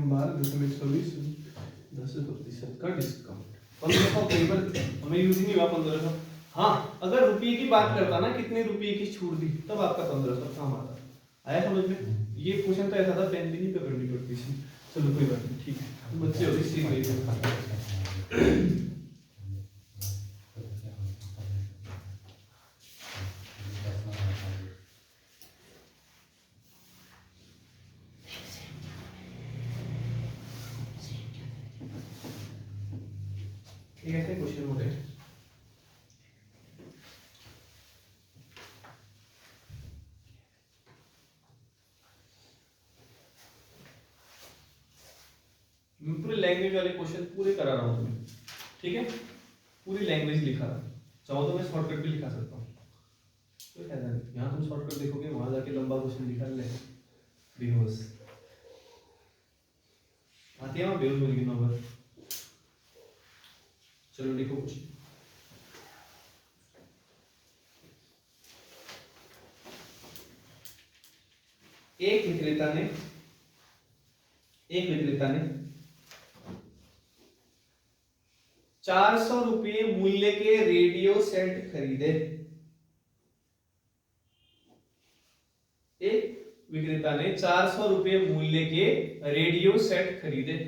10% का डिस्काउंट, 1500 केवल हमें यूज नहीं हुआ 1500। हाँ अगर रुपये की बात करता ना, कितने रुपये की छूट दी, तब आपका 1500 काम आता। आया समझ में? ये क्वेश्चन तो ऐसा था, पेन भी नहीं पकड़नी पड़ती थी। चलो कोई बात नहीं, ठीक है, बच्चे हो सीख गए। ये कैसे क्वेश्चन होते हैं? मैं पूरे लैंग्वेज वाले क्वेश्चन पूरे करा रहा हूँ तुम्हें, ठीक है? पूरी लैंग्वेज लिखा रहा हूँ, चाहो तो मैं शॉर्टकट भी लिखा सकता हूँ, कोई फायदा नहीं। यहाँ तुम शॉर्टकट देखोगे, वहां जाके लंबा क्वेश्चन लिखा ले बेहोश आती है, वहां बेहोश मिल गई नंबर। चलो लिखो कुछ। एक विक्रेता ने 400 रुपये मूल्य के रेडियो सेट खरीदे। एक विक्रेता ने 400 रुपये मूल्य के रेडियो सेट खरीदे।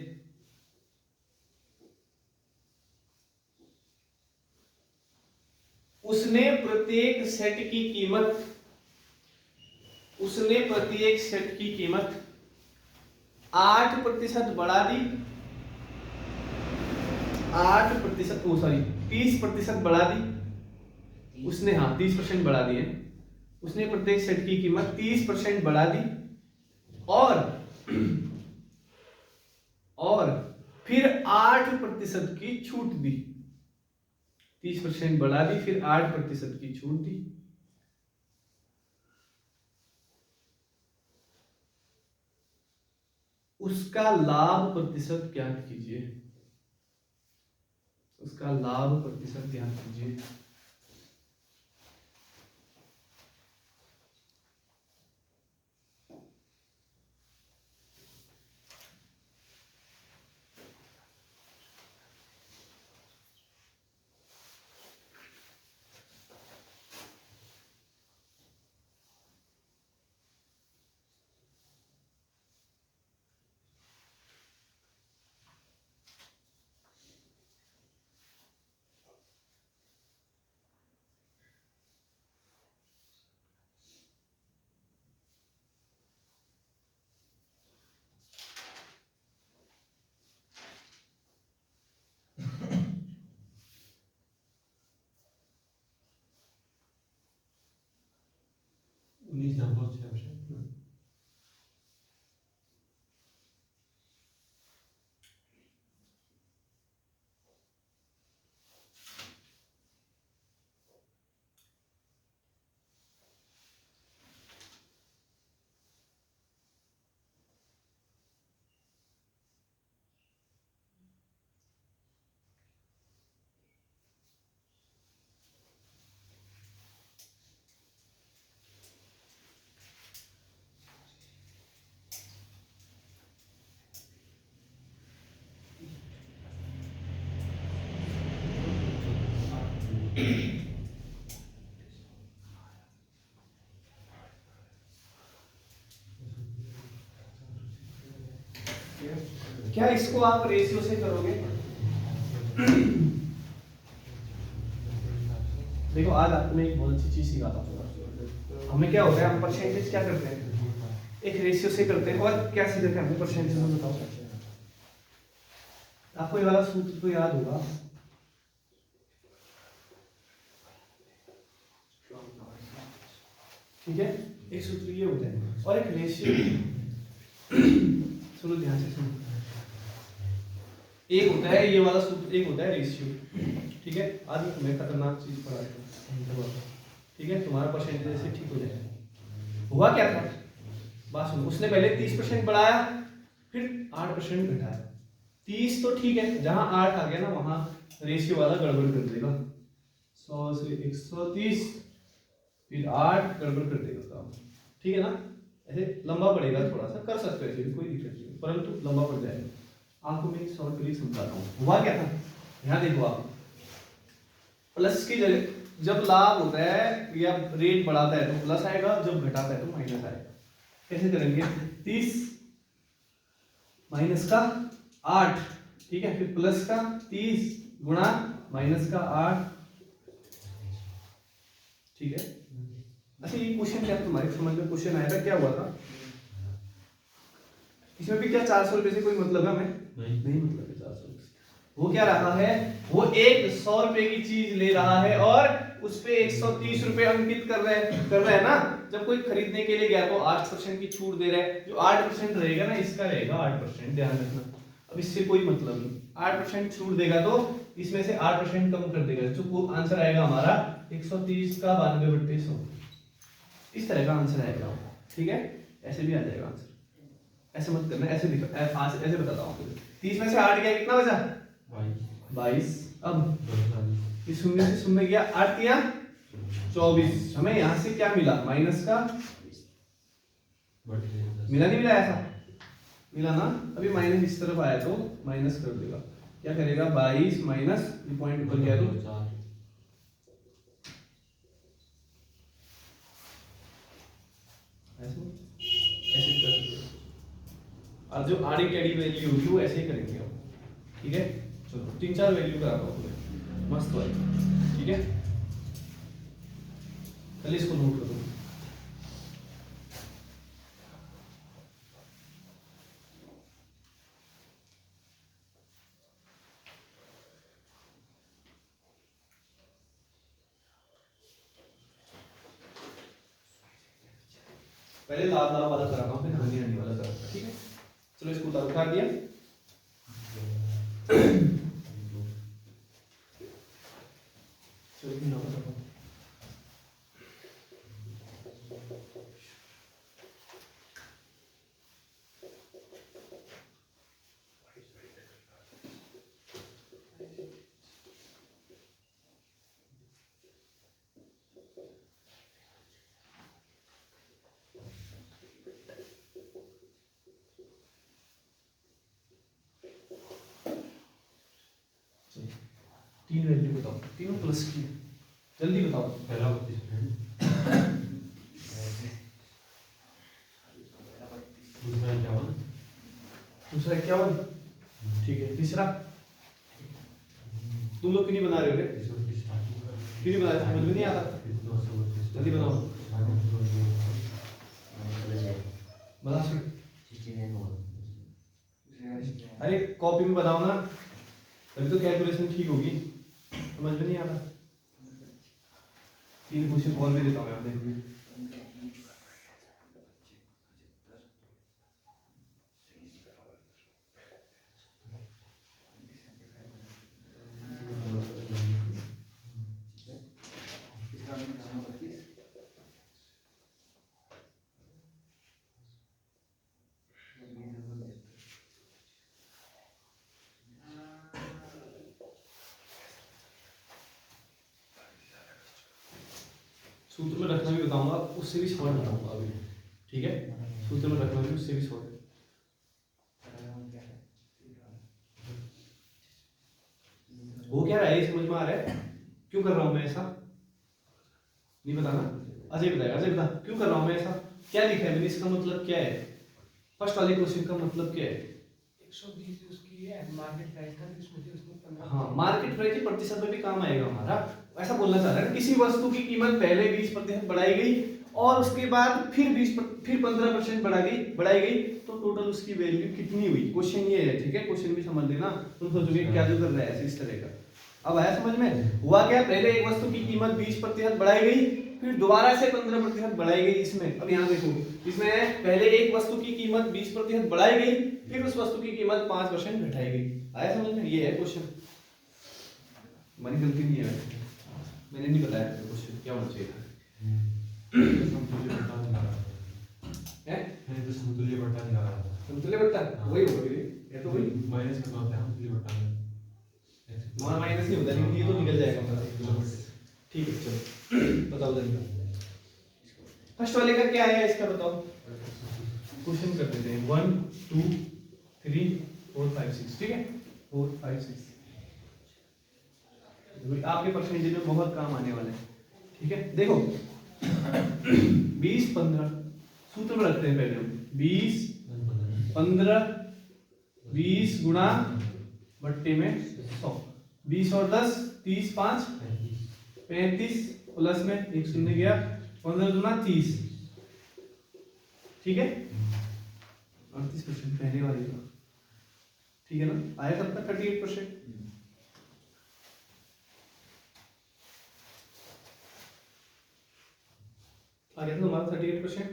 उसने प्रत्येक सेट की कीमत 8% बढ़ा दी, 8% 30% बढ़ा दी उसने। हाँ 30% बढ़ा दी है उसने, प्रत्येक सेट की कीमत 30% बढ़ा दी, और फिर 8% की छूट दी। 30% बढ़ा दी, फिर 8% की छूट दी। उसका लाभ प्रतिशत ज्ञात कीजिए। उसका लाभ प्रतिशत ज्ञात कीजिए। क्या इसको आप रेशियो से करोगे? देखो आज आपको मैं एक बहुत अच्छी चीज सिखाता हूँ। हमें क्या होता है, हम परसेंटेज क्या करते हैं, एक रेशियो से करते हैं। और क्या सीखते हैं हम परसेंटेज में, बताओ। आपको ये वाला सूत्र तो याद होगा, ठीक है। एक सूत्र ये होता है और एक रेशियो। सुनो ध्यान से सुनो। एक होता है ये वाला सूत्र, एक होता है रेशियो, ठीक है। आज मैं खतरनाक चीज पढ़ाता हूँ, ठीक है। तुम्हारा परसेंटेज ऐसे ठीक हो जाएगा। हुआ क्या था, बात सुनो। उसने पहले 30% बढ़ाया, फिर 8% घटाया। 30 तो ठीक है, जहां 8 आ गया ना वहां रेशियो वाला गड़बड़ कर देगा। 100 से 130, फिर 8 गड़बड़ कर देगा काम, ठीक है ना। ऐसे लंबा पड़ेगा, थोड़ा सा कर सकते हैं, कोई दिक्कत नहीं, परंतु लंबा पड़ जाएगा। आपको मैं एक शॉर्ट ट्रिक समझाता हूँ। हुआ क्या था, यहाँ देखो आप, प्लस की जगह जब लाभ होता है या रेट बढ़ाता है तो प्लस आएगा, जब घटाता है तो माइनस आएगा। कैसे करेंगे, 30 माइनस का 8, ठीक है, फिर प्लस का 30 गुणा माइनस का 8, ठीक है। अच्छा ये क्वेश्चन क्या तुम्हारे समझ में क्वेश्चन आया था, क्या हुआ था इसमें भी? क्या 400 रुपए से कोई मतलब है हमें? नहीं मतलब है 400 रुपए। वो क्या रहा है, वो एक 100 रुपए की चीज ले रहा है और उस पे 130 रुपए अंकित कर रहे हैं ना। जब कोई खरीदने के लिए गया तो 8% की छूट दे रहा है। जो 8% रहेगा ना, इसका रहेगा 8%, ध्यान रखना। अब इससे कोई मतलब नहीं, 8% छूट देगा तो इसमें से 8% कम कर देगा। जो आंसर आएगा हमारा 130 का 92/100, इस तरह का आंसर आएगा, ठीक है। ऐसे भी आ जाएगा आंसर, ऐसे मत करना, ऐसे लिखो, ऐसे बताता हूँ। 30 में से 8 गया, कितना बचा? 22। अब इस शून्य से शून्य गया, 8 किया 24। हमें यहाँ से क्या मिला, माइनस का मिला, नहीं मिला? ऐसा मिला ना। अभी माइनस इस तरफ आया तो माइनस कर देगा, क्या करेगा, 22 माइनस पॉइंट ऊपर गया तो ऐसे कर सकते हो। और जो आड़ी टेढ़ी वैल्यू होगी वो ऐसे ही करेंगे हम, ठीक है। चलो 3-4 वैल्यू कराता हूँ तुम्हें, मस्त वाली, ठीक है। पहले इसको नोट करो। पहले लाभ लाभ वाला कराता हूँ, फिर हानि हानि वाला कराता हूँ, ठीक है। चलो इसको उठा दिया। चलो फिर बताता हूँ। तीन वैल्यू बताओ, तीनों प्लस की, जल्दी बताओ। पहला 32, दूसरा 51, ठीक है। तीसरा तुम लोग क्यों नहीं बना रहे हो? क्यों नहीं बना रहे, समझ में नहीं आता? जल्दी बनाओ, बना सकते। अरे कॉपी में बनाओ ना, तभी तो कैलकुलेशन ठीक होगी। समझ में नहीं आता? 3 क्वेश्चन और भी देता हूँ, आप देखिए। सूत्र में रखना भी बताऊंगा, उससे भी शॉर्ट बताऊंगा अभी, ठीक है। सूत्र में रखना भी, उससे भी शॉर्ट। वो क्या रहा है, समझ में आ रहा है? क्यों कर रहा हूं मैं ऐसा? नहीं बताना, अजय बताएगा। अजय बता, क्यों कर रहा हूं मैं ऐसा? क्या लिखा है मैंने, इसका मतलब क्या है? फर्स्ट वाले क्वेश्चन का मतलब क्या है? 120 उसकी है मार्केट प्राइस था, इसमें उसने 15। हाँ, मार्केट प्राइस की प्रतिशत में भी काम आएगा हमारा। ऐसा बोलना चाह रहा है किसी वस्तु की कीमत पहले 20% बढ़ाई गई और उसके बाद फिर 15% बढ़ाई गई, तो टोटल उसकी वैल्यू कितनी हुई? क्वेश्चन ये है, ठीक है? क्वेश्चन भी समझ लेना। तुम सोचोगे क्या जो कर रहा है ऐसे इस तरह का। अब आया समझ में? हुआ क्या, पहले एक वस्तु की कीमत 20% बढ़ाई गई, फिर दोबारा से 15% बढ़ाई गई। इसमें अब यहाँ देखो, इसमें पहले एक वस्तु की कीमत 20% बढ़ाई गई, फिर उस वस्तु की कीमत 5% घटाई गई। आया समझ में? ये है क्वेश्चन। हमारी गलती नहीं है, मैंने नहीं बताया क्वेश्चन क्या होना चाहिए था। समतुल्य बट्टा निकाला है मैंने तो समतुल्य बट्टा निकाला था। समतुल्य बट्टा वही होगा फिर, ये तो वही माइनस करना होता है समतुल्य बट्टा में। हमारा माइनस नहीं होता, लेकिन ये तो निकल जाएगा हमारा। ठीक है, चलो बताओ जल्दी। फर्स्ट वाले का क्या है इसका बताओ। क्वेश्चन कर देते हैं 1 2 3 4 5 6, ठीक है? 4 5 6 आपके परसेंटेज में बहुत काम आने वाले हैं, ठीक है? देखो 20 15 सूत्र में रखते हैं पहले हम। 20 15 20 गुणा बट्टे में 100, 20 और 10 30 5 35 प्लस में एक शून्य गया, 15 गुना 30, ठीक है? 38% पहले वाले का, ठीक है ना? आया सबका 38%। आ गया था हमारा 38%।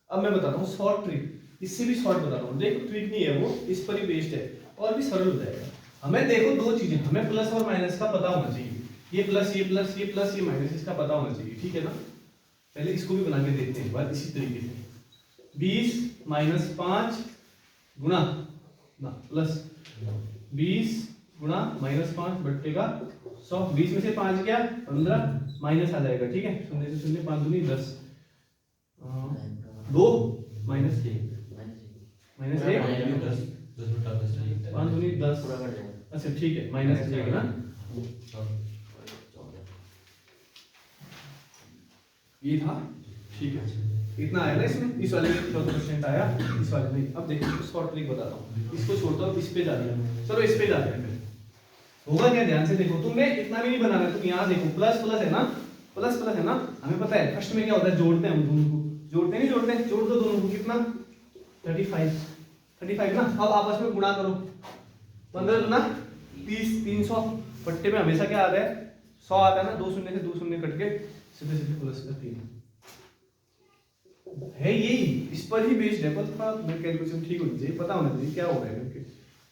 अब मैं बताता हूँ शॉर्ट ट्रिक, इससे भी शॉर्ट बताता हूँ। देखो ट्रिक नहीं है वो, इस पर ही बेस्ड है और भी सरल हो जाएगा। हमें देखो दो चीजें, हमें प्लस और माइनस का पता होना चाहिए। ये प्लस ये प्लस ये प्लस ये माइनस, इसका पता होना चाहिए, ठीक है ना? पहले इसको भी बना के देखते हैं एक बार इसी तरीके से। 20 माइनस 5 गुणा ना प्लस 20 गुणा माइनस 5 बट्टे का 100। 20 में से 5 गया 15, माइनस आ जाएगा, ठीक है? शून्य से शून्य 5 दूनी 10, 2 माइनस 1 माइनस 1 10 बट्टा 10 5 दूनी 10। अच्छा ठीक है, माइनस आ जाएगा ना? ये था, ठीक है? इतना आया ना इसमें, इस वाले में 14% आया, इस वाले में। अब देखो इसको शॉर्ट ट्रिक बताता हूँ, इसको छोड़ता हूँ, इस पे जा रही है। चलो इस पे जाते हैं। होगा क्या, ध्यान से देखो। तुमने इतना भी नहीं बनाना, तुम यहाँ देखो प्लस प्लस है ना, प्लस प्लस है ना? हमें पता है फर्स्ट में क्या होता है, जोड़ते हैं हम दोनों को। जोड़ते नहीं जोड़ते, जोड़ दो दोनों को। कितना? 35 ना? अब आपस में गुणा करो। 15 गुना 30 300 बट्टे में हमेशा क्या आता है, 100 आता है ना? 2 शून्य से 2 शून्य कट के सीधे सीधे प्लस का 3 है। यही इस पर ही बेस्ड है, बस थोड़ा मैं कैलकुलेशन ठीक होनी चाहिए, पता होना चाहिए क्या हो रहा है करके।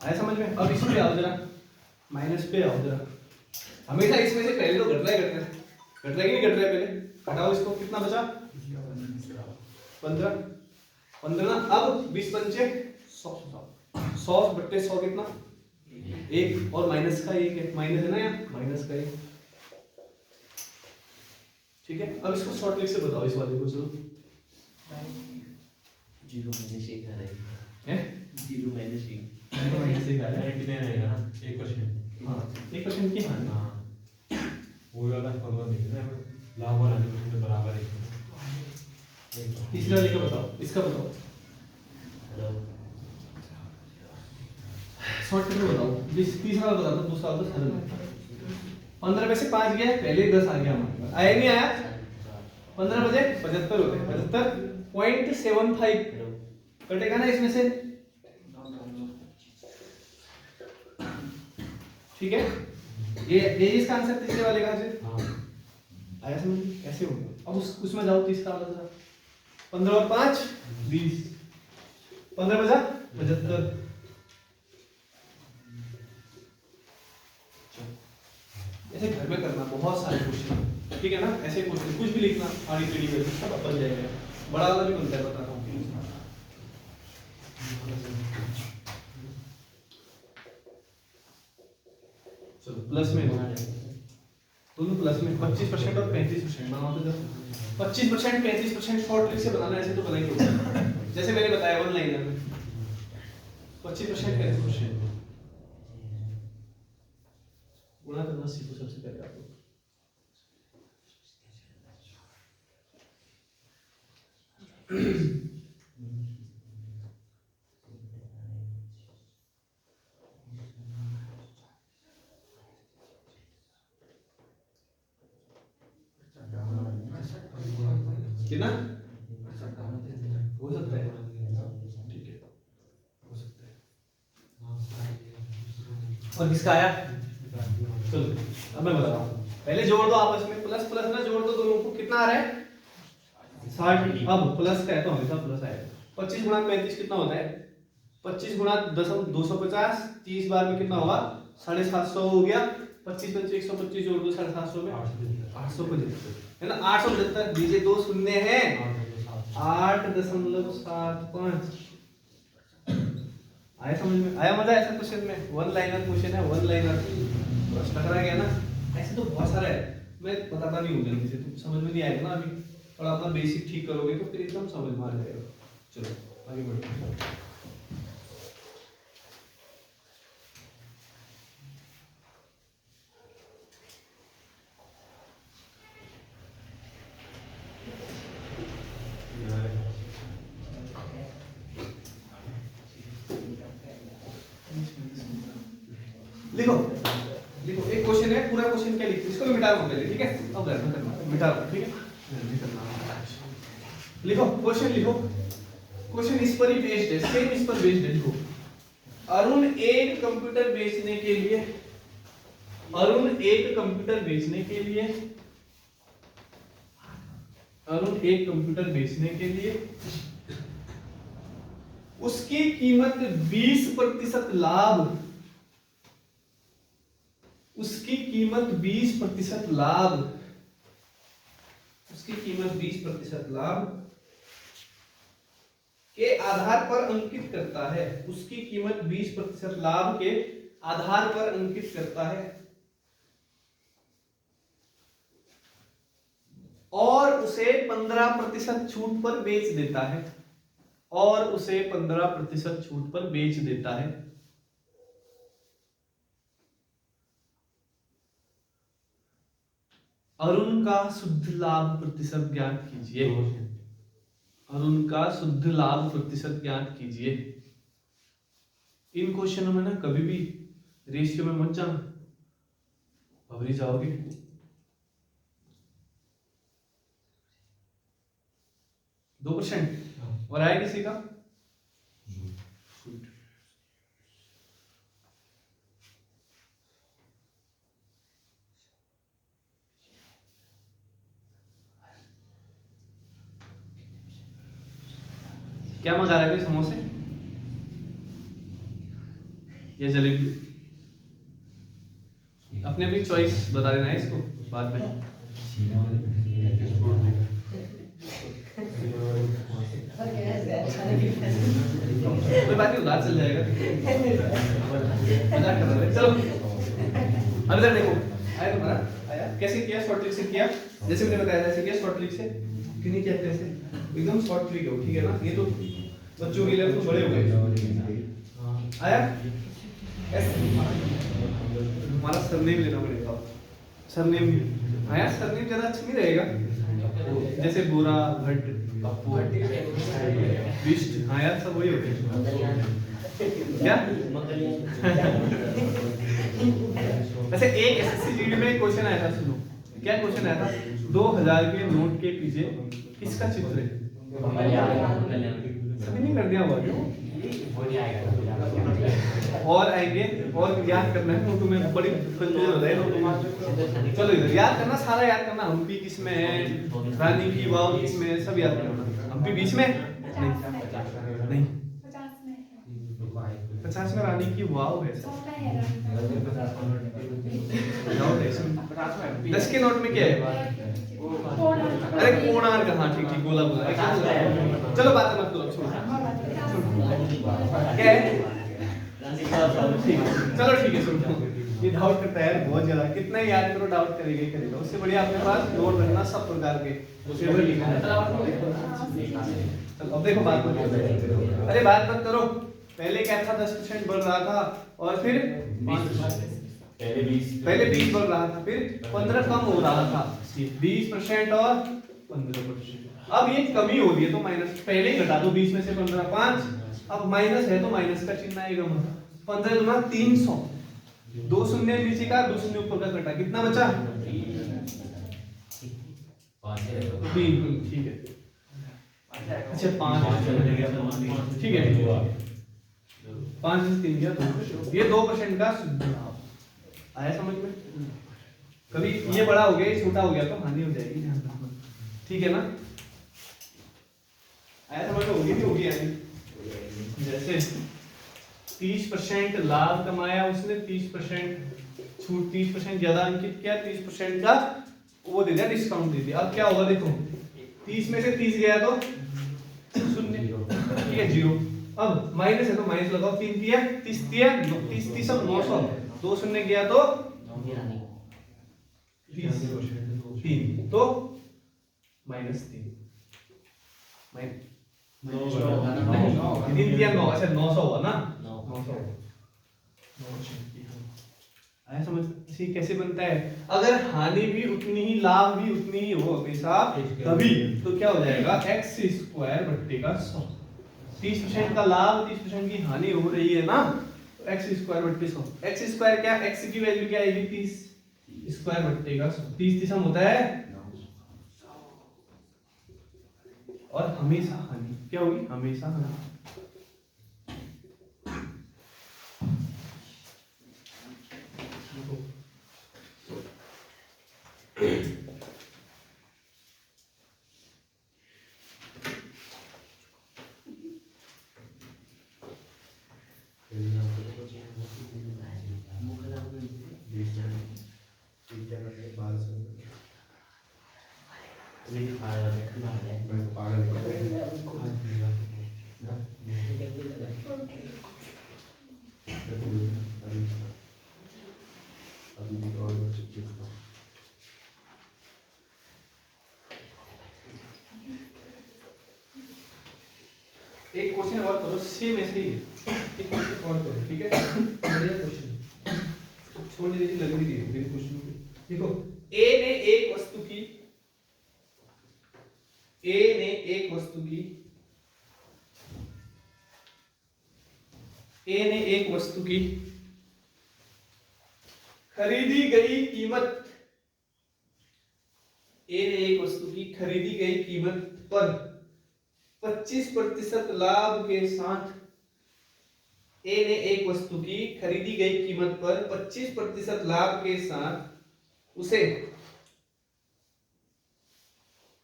आया समझ में? अब इस पे आओ जरा, माइनस पे आओ जरा। हमेशा इसमें से पहले तो घट रहा है कि नहीं घट रहा है? पहले हटाओ इसको, कितना बचा? 15 ना? अब 20 पंचे 100 बट्टे 100 कितना? 1 और माइनस का 1 है, माइनस है ना यहाँ, माइनस का 1, ठीक है? अब इसको शॉर्ट ट्रिक से बताओ इस वाले को। चलो 0 माइनस 1 आ रहा है, 0 माइनस 1 माइनस 1 आ रहा है। कितने रहेगा ना 1%? हाँ 1% की हानि। हाँ वो वाला फॉर्मूला देखिए ना, लाभ और हानि परसेंट बराबर है। तीसरे वाले का बताओ, इसका बताओ शॉर्ट ट्रिक बताओ। तीसरा वाला बताओ, दूसरा वाला सरल है। 15 में से 5 गया, पहले 10 आ गया हमारे पास। आया नहीं आया? 15 बजे 75 होते हैं, 75.75 कटेगा ना इसमें से, ठीक है? ये इसका आंसर तीसरे वाले का है। आया समझ? कैसे होगा? अब उसमें जाओ, तीसरा वाला जरा। 15 और 5 20, 15 बजा 75। ऐसे घर में करना, बहुत सारे क्वेश्चन, ठीक है ना? ऐसे क्वेश्चन कुछ भी लिखना, आड़ी टेढ़ी करके सब बन जाएगा। बड़ा वाला भी बनता है, बता रहा हूँ। चलो प्लस में दोनों प्लस में 25% और 35% बनाओ तो जब 25% 35% शॉर्ट ट्रिक से बनाना, ऐसे तो बना ही होगा। जैसे मैंने बताया वन लाइनर में 25% 35% गुणा करना सीखो सबसे पहले आप लोग। कितना हो सकता है? ठीक है, हो सकता है। और किसका आया? चलो अब मैं बता रहा हूँ, पहले जोड़ दो आपस में, प्लस प्लस ना जोड़ दो दोनों को, कितना आ रहा है? 60। अब प्लस का है तो हमेशा प्लस आएगा। 25 गुणा 35 कितना होता है? 25 गुणा 250, 30 बार में कितना होगा? 750 हो गया। 25 25 125 जोड़ दो 750 में 875 है ना। 875 दीजिए, दो शून्य है 8.75। आया समझ में? आया मजा ऐसा क्वेश्चन में? वन लाइनर क्वेश्चन है, वन लाइनर बस टकरा गया ना। ऐसे तो बहुत सारा है, मैं बताता नहीं हूँ जल्दी से, तो समझ में नहीं आएगा ना अभी। और अपना बेसिक ठीक करोगे तो फिर एकदम समझ में आ जाएगा। चलो आगे बढ़ते हैं। लिखो लिखो, एक क्वेश्चन है, पूरा क्वेश्चन क्या लिखो, इसको भी मिटा दो पहले, ठीक है? अब गलत करना, मिटा दो, ठीक है? लिखो क्वेश्चन, लिखो क्वेश्चन इस पर ही बेस्ड है, सेम इस पर बेस्ड है। लिखो, अरुण एक कंप्यूटर बेचने के लिए, अरुण एक कंप्यूटर बेचने के लिए, अरुण एक कंप्यूटर बेचने के लिए उसकी कीमत 20% लाभ, उसकी कीमत 20% लाभ, उसकी कीमत 20% लाभ के आधार पर अंकित करता है, उसकी कीमत 20% लाभ के आधार पर अंकित करता है और उसे 15% छूट पर बेच देता है, और उसे 15% छूट पर बेच देता है। अरुण का शुद्ध लाभ प्रतिशत ज्ञात कीजिए, अरुण का शुद्ध लाभ प्रतिशत ज्ञात कीजिए। इन क्वेश्चनों में ना कभी भी रेशियो में मत जाना, अभी जाओगे। दो %। और आया किसी का? क्या मंगा रहे थे, समोसे या जलेबी? अपने अपनी चॉइस बता देना है इसको बाद में। कोई बात नहीं, उधार चल जाएगा। मजाक कर रहे थे। चलो अभी तक देखो, आया तुम्हारा? आया? कैसे किया? शॉर्ट ट्रिक से किया, जैसे मैंने बताया ऐसे किया शॉर्ट ट्रिक से। कि नहीं कहते ऐसे एकदम शॉर्ट ट्रिक है, ठीक है ना? ये तो बच्चों के लिए तो बड़े हो गए। आया? हमारा सरनेम लेना पड़ेगा, सरनेम आया? सरनेम ज्यादा अच्छा नहीं रहेगा, जैसे गोरा, भट्ट, पप्पू, बिष्ट, हाँ यार सब वही होते हैं। क्या वैसे एक एसएससी जीडी में क्वेश्चन आया था, सुनो क्या क्वेश्चन आया था? 2000 के नोट के पीछे किसका चित्र है? सभी नहीं कर दिया हुआ क्यों? और आएंगे और याद करना है, तो तुम्हें बड़ी कंफ्यूजन हो जाएगी। चलो इधर याद करना, सारा याद करना। हम्पी किसमें है, रानी की वाव किसमें है, सब याद करना। हम्पी बीच में नहीं, 50 में रानी की वाव है। 10 के नोट में क्या है? अरे कोणार्क, हाँ ठीक ठीक, बोला बोला। चलो बात मत करो, क्या है? चलो ठीक है, सुनो ये डाउट करता है बहुत ज्यादा, कितना याद करो डाउट करेगा ही करेगा। उससे बढ़िया अपने पास नोट रखना सब प्रकार के। चलो अब देखो बात मत करो, अरे बात मत करो। पहले क्या था? 10% बढ़ रहा था और फिर पहले 20 बढ़ रहा था, फिर 15 कम हो रहा था। 20% और 15%। अब ये कमी हो रही है तो माइनस पहले ही घटा दो, 20 में से 15 5, अब माइनस है तो माइनस का चिन्ह आएगा। 15 गुना 300, 2 शून्य नीचे का 2 शून्य ऊपर का घटा, कितना बचा 3, ठीक है। अच्छा 5, ठीक है, 5 से 3 गया 2, ये 2% का शुद्ध लाभ आया समझ में। कभी ये बड़ा हो गया, ये छोटा हो गया तो हानि हो जाएगी, ध्यान रखना, ठीक है ना। आया समझ में, होगी नहीं होगी यानी जैसे 30% लाभ कमाया उसने, 30% छूट, 30% ज्यादा अंकित किया, 30% का वो दे दिया, डिस्काउंट दे दिया। अब क्या होगा देखो, 30 में से 30 गया तो 0, ठीक है 0। अब माइनस है तो माइनस लगाओ, 3 दिया 30 दिया 30 30 अब 900, 2 शून्य गया तो 3 तो -3 3 दिया 9, अच्छा 900 हुआ ना, 900 आया समझ। इसी कैसे बनता है, अगर हानि भी उतनी ही लाभ भी उतनी ही हो हमेशा तभी तो क्या हो जाएगा x² बट्टे का 100। 30% का लाभ 30% की हानि हो रही है ना, तो x² बट्टे 100। x² क्या, x की वैल्यू क्या आएगी 30 स्क्वायर बट्टे का 100, 30 30 होता है और हमेशा हानि क्या होगी, हमेशा हानि। एक क्वेश्चन और करो, सेम ऐसे ही है, एक क्वेश्चन और करो, ठीक है, बढ़िया क्वेश्चन, छोटी जैसी लग रही है मेरे क्वेश्चन को। देखो ए ने एक वस्तु की, ए ने एक वस्तु की, ए ने एक वस्तु की खरीदी गई कीमत, ए ने एक वस्तु की खरीदी गई कीमत पर 25% लाभ के साथ, ए ने एक वस्तु की खरीदी गई कीमत पर 25% लाभ के साथ उसे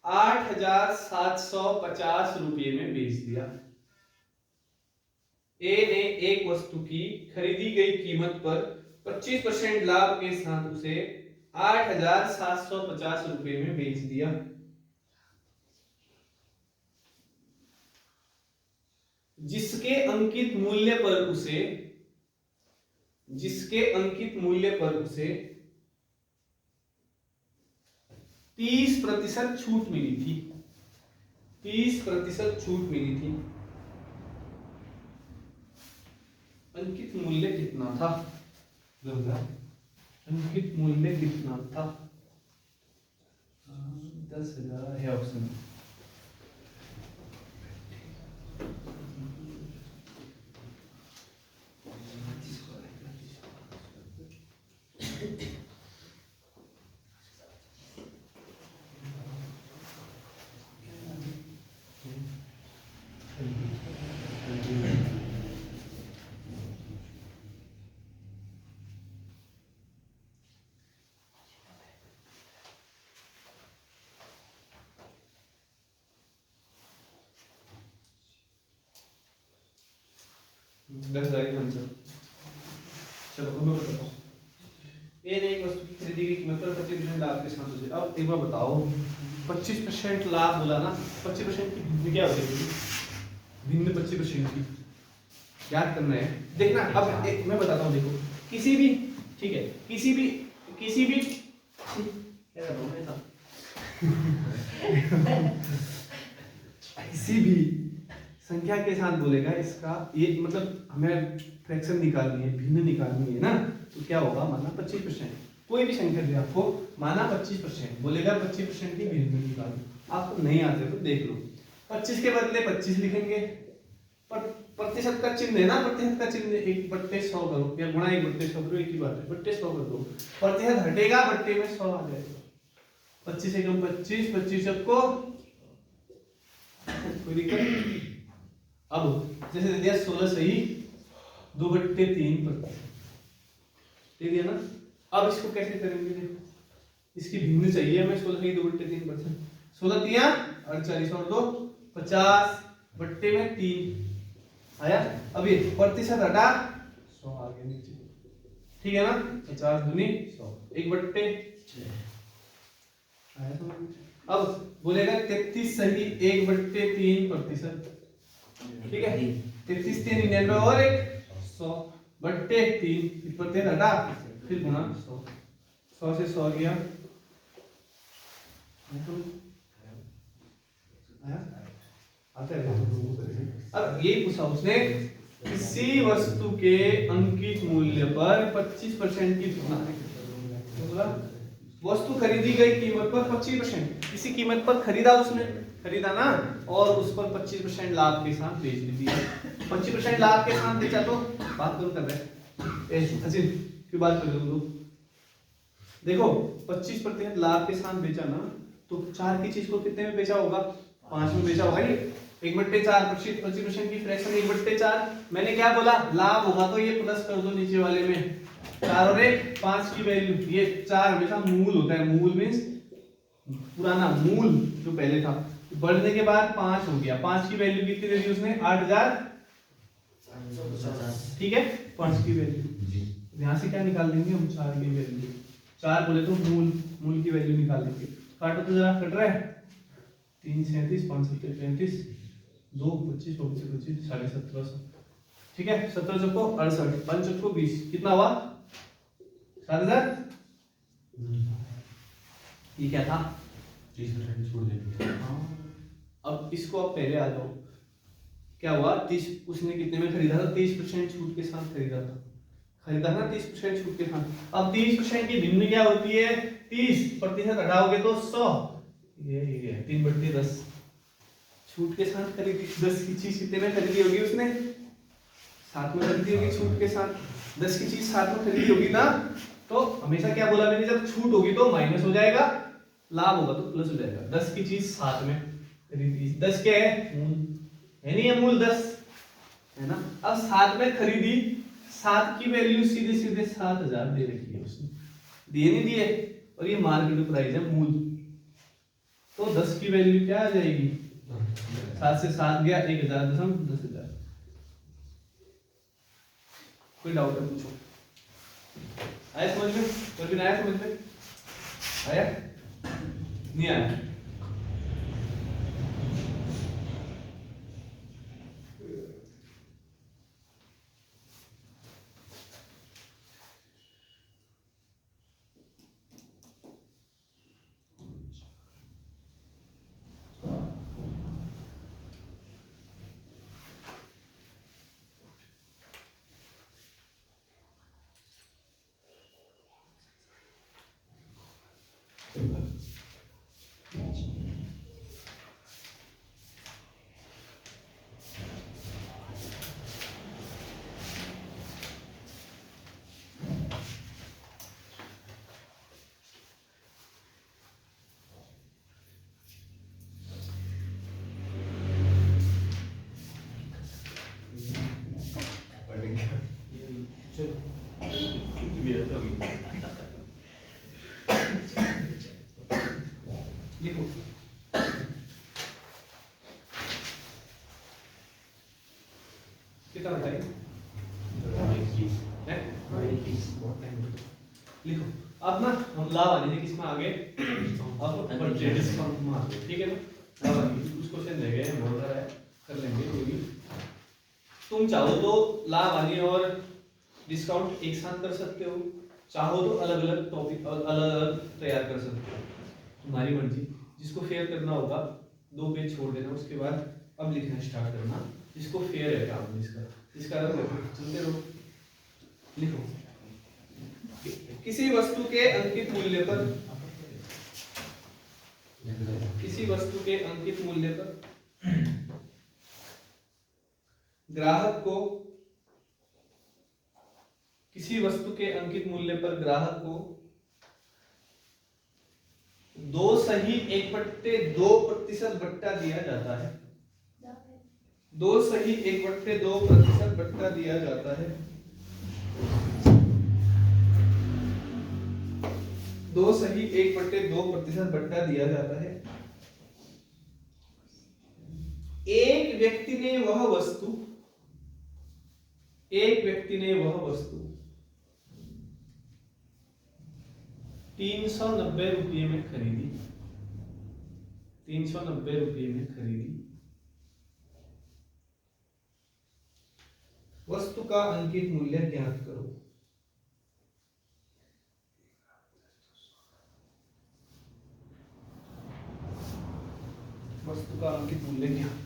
8,750 रुपये में बेच दिया। ए ने एक वस्तु की खरीदी गई कीमत पर 25% लाभ के साथ उसे 8,750 रुपये में बेच दिया। जिसके अंकित मूल्य पर उसे, जिसके अंकित मूल्य पर उसे 30% छूट मिली थी, 30% छूट मिली थी। अंकित मूल्य कितना था, अंकित मूल्य कितना था, 10,000 है ऑप्शन। आंसर। चलो अब मैं बताता हूँ, ए ने एक वस्तु की खरीदी की कीमत पर 25% लाभ के साथ उसे, अब एक बार बताओ 25% लाभ बोला ना, 25% की भिन्न क्या हो जाएगी, भिन्न 25% की याद करना है। देखना अब एक मैं बताता हूँ, देखो किसी भी, ठीक है, किसी भी किसी भी संख्या के साथ बोलेगा इसका, ये मतलब हमें फ्रैक्शन निकालनी है, भिन्न निकालनी है ना, तो क्या होगा, माना 25%, कोई भी संख्या दे आपको, माना 25% बोलेगा 25% की भिन्न निकालो, आपको नहीं आते तो देख लो। 25 के बदले 25 लिखेंगे, पर प्रतिशत का चिन्ह है ना, प्रतिशत का चिन्ह 1/100 करो या गुणा 1/100 करो, एक ही बात है, 1/100 कर दो, प्रतिशत हटेगा, बट्टे में 100 आ जाएगा। 25 एकम 25, 25 को कोई दिक्कत। अब जैसे दे दिया 16 सही 2/3 दे दिया ना। अब इसको कैसे करेंगे, देखो इसकी भिन्न चाहिए हमें, 16 की 2/3%, 16 तिया 48 और 2 50 बट्टे में 3 आया। अब ये प्रतिशत हटा 100 आ गया नीचे, ठीक है ना, 50 दूनी 100, 1/6 आया समझ में। अब बोलेगा 33 सही 1/3%, ठीक है, 33 3 99 और 100/3 प्रतिशत हटा फिर गुणा 100, 100 से 100 गया, आता है। अब ये पूछा उसने, किसी वस्तु के अंकित मूल्य पर 25% की तुलना, वस्तु खरीदी गई कीमत पर 25%, किसी कीमत पर खरीदा उसने, खरीदा ना, और उस पर 25% लाभ के साथ बेच दिया। 25% लाभ के साथ बेचा तो बात करो कर रहे अजीम की बात कर लो। देखो 25% लाभ के साथ बेचा ना, तो 4 की चीज को कितने में बेचा होगा, 5 में बेचा होगा। ये 1/4 25% की फ्रैक्शन 1/4, मैंने क्या बोला, लाभ होगा तो ये प्लस कर दो नीचे वाले में, 4 और 1 5 की वैल्यू, ये 4 हमेशा मूल होता है, मूल मींस पुराना मूल जो पहले था, बढ़ने के बाद 5 हो गया, 5 की वैल्यू कितनी दे दी उसने, 8000, ठीक है, 5 की वैल्यू यहाँ से क्या निकाल देंगे हम, 4 की वैल्यू, 4 बोले तो मूल की वैल्यू निकाल देंगे। काटो तो जरा, कट रहा है, 3 37 5 7 35 2 25 25 17.5, ठीक है, 17 चौको 68 5 चौको 20, कितना हुआ 7000। ये क्या था, 30% छूट देंगे। अब इसको आप पहले आ जाओ, क्या हुआ 30, उसने कितने में खरीदा था, 30% छूट के साथ खरीदा था, खरीदा ना 30% छूट के साथ। अब 30% की भिन्न क्या होती है, 30% हटाओगे तो 100, ये 3/10 छूट के साथ खरीदी, 10 की चीज कितने में खरीदी होगी उसने, 7 में खरीदी होगी छूट के साथ, 10 की चीज 7 में खरीदी होगी ना, तो हमेशा क्या बोला मैंने, जब छूट होगी तो माइनस हो जाएगा, लाभ होगा तो प्लस हो जाएगा। 10 की चीज 7 में खरीदी, 10 क्या है, मूल है, नहीं है मूल 10 है ना। अब 7 में खरीदी, 7 की वैल्यू सीधे सीधे 7000 दे रखी है उसने, दिए नहीं दिए, और ये मार्केट प्राइस है मूल, तो 10 की वैल्यू क्या आ जाएगी, 7 से 7 गया 1000, कोई डाउट है पूछो। आया समझ में, फिर आया समझ में, आया नहीं आया, लिखो कितना बताइए, लिखो। अब ना हम लाभ आने किस में आ गए, अब परचेज डिस्काउंट में आ गए, ठीक है ना, लाभ आने उस क्वेश्चन ले गए, बोल रहा है कर लेंगे कोई भी। तुम चाहो तो लाभ आने और डिस्काउंट एक साथ कर सकते हो, चाहो तो अलग अलग टॉपिक अलग अलग तैयार कर सकते हो, तुम्हारी मर्जी। जिसको फेयर करना होगा 2 पेज छोड़ देना, उसके बाद अब लिखना स्टार्ट करना, जिसको फेयर है काम इसका चलते रहो। लिखो, किसी वस्तु के अंकित मूल्य पर किसी वस्तु के अंकित मूल्य पर ग्राहक को किसी वस्तु के अंकित मूल्य पर ग्राहक को 2/1/2% बट्टा दिया जाता है। 2/1/2% बट्टा दिया जाता है। 2/1/2% बट्टा दिया जाता है। एक व्यक्ति ने वह वस्तु 390 रुपये में खरीदी। 390 रुपये में खरीदी। वस्तु का अंकित मूल्य ज्ञात करो। वस्तु का अंकित मूल्य ज्ञात करो।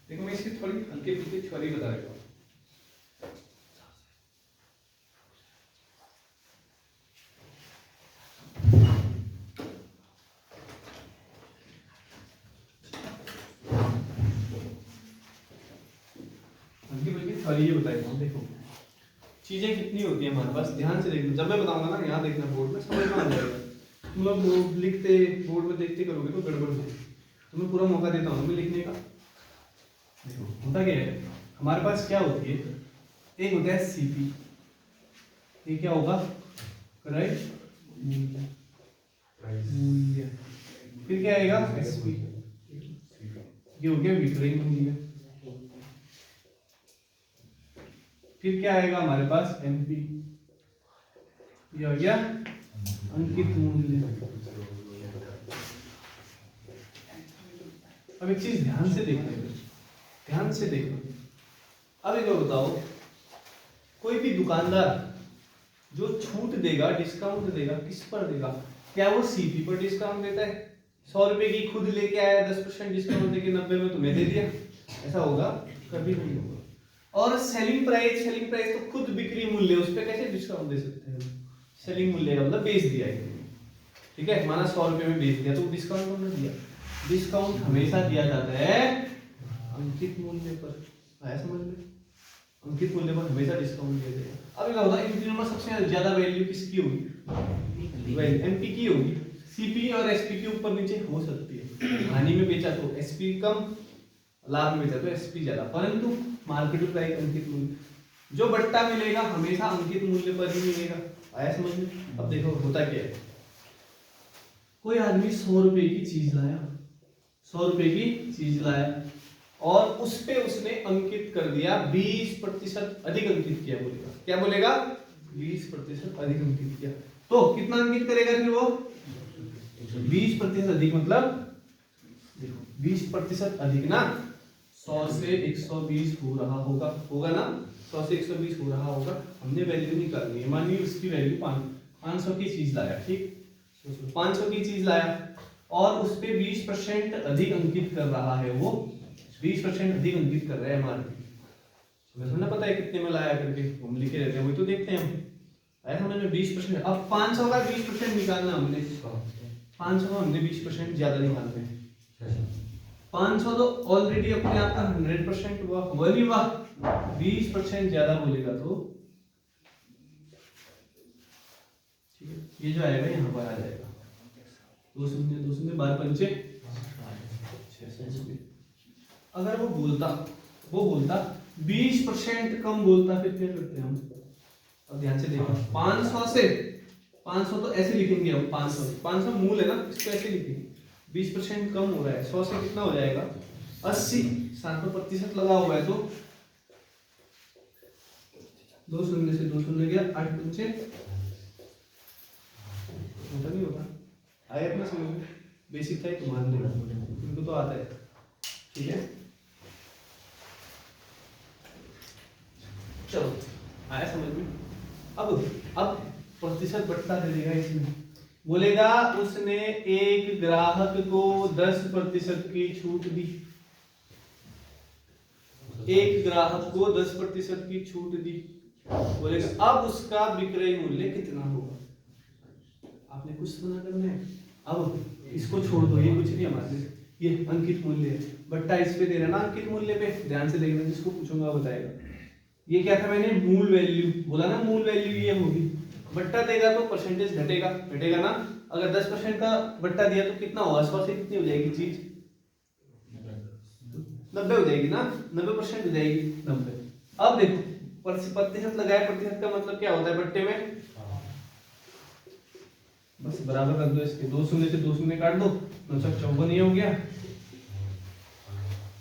देखो मैं इसकी थोड़ी हल्की फुल्की थ्योरी बता देता हूँ। हल्की फुल्की थ्योरी ये बताएगा हूँ। देखो चीजें कितनी होती है हमारे पास, ध्यान से देखना। जब मैं बताऊंगा ना यहाँ देखना बोर्ड में, समझ में आ जाएगा। तुम लोग लिखते बोर्ड में देखते करोगे तो गड़बड़ होगी। तुम्हें पूरा मौका देता हूँ मैं लिखने का। देखो होता क्या है, हमारे पास क्या होती है, एक होता है सीपी, ये क्या होगा, राइट, मूल्य। फिर क्या आएगा, एसपी, ये हो गया विक्रय मूल्य। फिर क्या आएगा हमारे पास, एमपी, ये हो गया अंकित मूल्य। अब एक चीज ध्यान से देखना, ध्यान से देखो। अब एक बताओ, कोई भी दुकानदार जो छूट देगा, डिस्काउंट देगा, किस पर देगा? क्या वो सीपी पर डिस्काउंट देता है? 100 रुपए की खुद लेके आया, 10% डिस्काउंट देके 90 में तुम्हें दे दिया, ऐसा होगा? कभी नहीं होगा। और सेलिंग प्राइस तो खुद बिक्री मूल्य, उस पर कैसे डिस्काउंट दे सकते हैं? सेलिंग मूल्य का मतलब बेच दिया है, ठीक है, माना 100 रुपए में बेच दिया तो डिस्काउंट उन्होंने दिया। डिस्काउंट हमेशा दिया जाता है अंकित मूल्य पर, आया समझ में? अंकित मूल्य पर हमेशा डिस्काउंट दिया जाएगा। अब क्या होता है, इन तीनों में सबसे ज्यादा वैल्यू किसकी होगी? एमपी की होगी। सीपी और एसपी के ऊपर नीचे हो सकती है। हानि में बेचा तो एसपी कम, लाभ में बेचा तो एसपी ज्यादा, परंतु मार्केट प्राइस अंकित मूल्य, जो बट्टा मिलेगा हमेशा अंकित मूल्य पर ही मिलेगा। आया समझ में? अब देखो होता क्या है, कोई आदमी 100 रुपए की चीज लाया, 100 रुपए की चीज लाया और उस पे उसने अंकित कर दिया 20% अधिक अंकित किया, बोलेगा क्या बोलेगा? 20% अधिक अंकित किया। तो कितना अंकित करेगा फिर वो? 20% अधिक, मतलब देखो 20% अधिक ना, 100 से 120 हो रहा होगा, होगा ना, 100 से 120 हो रहा होगा। हमने वैल्यू निकालनी है, मानिए उसकी वैल्यू 500 की चीज लाया, ठीक, 500 की चीज लाया और उस पे 20% अधिक अंकित कर रहा है, वो 20% अधिक अंकित कर रहा है मार्केट। हमें थोड़ा पता है कितने में लाया करके, हम लिखे रहते हैं, वही तो देखते हैं हम। आया समझ में? 20%। अब 500 का 20% निकालना हमने, 500 का हमने 20% ज्यादा निकालते हैं। 500 तो ऑलरेडी अपने आप का 100% हुआ, वही हुआ। 20% ज्यादा बोलेगा तो ठीक है, ये जो आएगा यहाँ पर आ जाएगा 2 शून्य 2 शून्य 12 पंचे 600। अगर वो बोलता 20% कम बोलता, फिर क्या करते हैं हम? अब ध्यान से देखो, 500 तो ऐसे लिखेंगे हम, 500 मूल है ना, इसको ऐसे लिखेंगे। 20% कम हो रहा है, 100 से कितना हो जाएगा? 80, 60% लगा हुआ है तो 2 शून्य से 2 शून्य गया, 8 पंचे, होता नहीं होगा? आया अपना समझ में? बेसिक था तुम्हारे लिए, इनको तो आता है। ठीक है, चलो आया समझ में। अब प्रतिशत बट्टा दे देगा इसमें, बोलेगा उसने एक ग्राहक को 10% की छूट दी, एक ग्राहक को 10% की छूट दी, बोलेगा अब उसका विक्रय मूल्य कितना होगा। आपने कुछ सुना करना है। अब इसको छोड़ दो, ये कुछ नहीं हमारे लिए, ये अंकित मूल्य है, बट्टा इस पे दे रहा ना अंकित मूल्य पे, ध्यान से देखना, जिसको पूछूंगा बताएगा। ये क्या था मैंने, मूल वैल्यू बोला ना, मूल वैल्यू ये होगी। बट्टा देगा तो परसेंटेज घटेगा, घटेगा ना। अगर 10% का बट्टा दिया तो कितना होगा, 100 से कितनी हो जाएगी चीज, 90 हो जाएगी ना, 90% हो जाएगी, 90। अब देखो प्रतिशत लगाए, प्रतिशत का मतलब क्या होता है बट्टे में, बस बराबर रख दो इसके, 2 शून्य से 2 शून्य काट दो, 954 ये हो गया।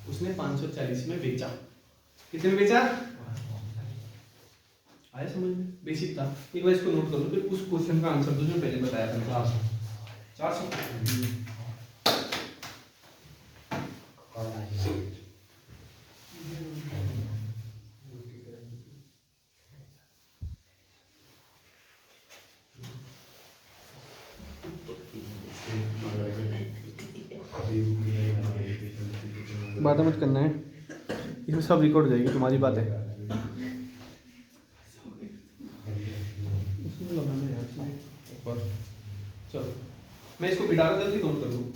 उसने 540 में बेचा, कितने में बेचा, आया समझ में, बेसिक था। एक बार इसको नोट कर लो, फिर उस क्वेश्चन का आंसर दो जो पहले बताया था। 400 बातें मत करना है, इसमें सब रिकॉर्ड हो जाएगी तुम्हारी बातें। चलो मैं इसको बिठा कर जल्दी नोट कर दूँ।